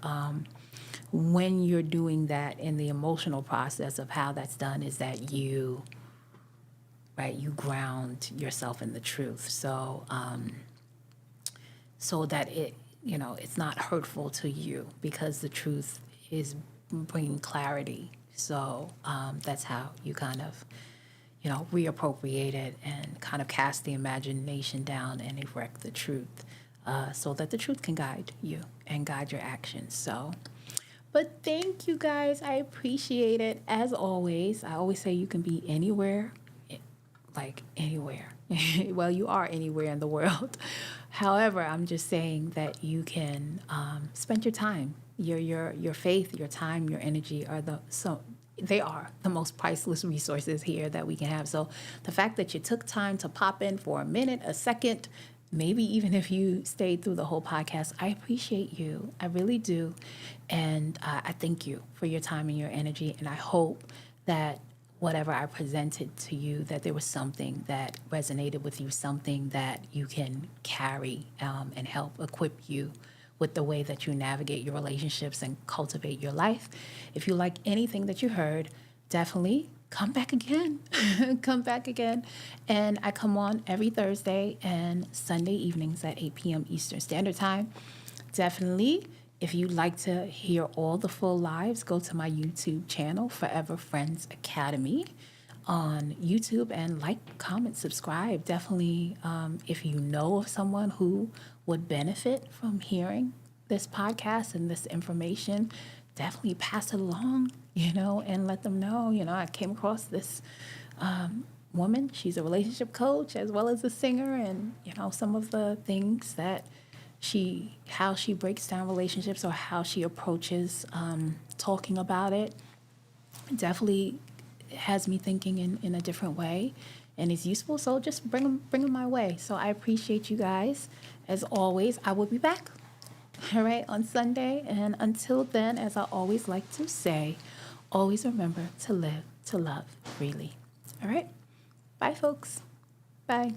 when you're doing that in the emotional process of how that's done is that you ground yourself in the truth. So, so that it's not hurtful to you, because the truth is bringing clarity. So that's how you kind of, reappropriate it and kind of cast the imagination down and erect the truth, so that the truth can guide you and guide your actions. So, but thank you guys. I appreciate it. As always, I always say you can be anywhere, like anywhere. Well, you are anywhere in the world. However, I'm just saying that you can spend your time, your faith, your time, your energy they are the most priceless resources here that we can have. So the fact that you took time to pop in for a minute, a second, maybe even if you stayed through the whole podcast, I appreciate you. I really do. And I thank you for your time and your energy. And I hope that whatever I presented to you, that there was something that resonated with you, something that you can carry and help equip you with the way that you navigate your relationships and cultivate your life. If you like anything that you heard, definitely come back again. Come back again. And I come on every Thursday and Sunday evenings at 8 p.m. Eastern Standard Time. Definitely, if you'd like to hear all the full lives, go to my YouTube channel, Forever Friends Academy, on YouTube, and like, comment, subscribe. Definitely, if you know of someone who would benefit from hearing this podcast and this information, definitely pass it along, and let them know, I came across this woman. She's a relationship coach as well as a singer, and, some of the things that how she breaks down relationships or how she approaches talking about it definitely has me thinking in a different way and is useful. So just bring them my way. So I appreciate you guys. As always, I will be back, all right, on Sunday. And until then, as I always like to say, always remember to live, to love freely. All right. Bye, folks. Bye.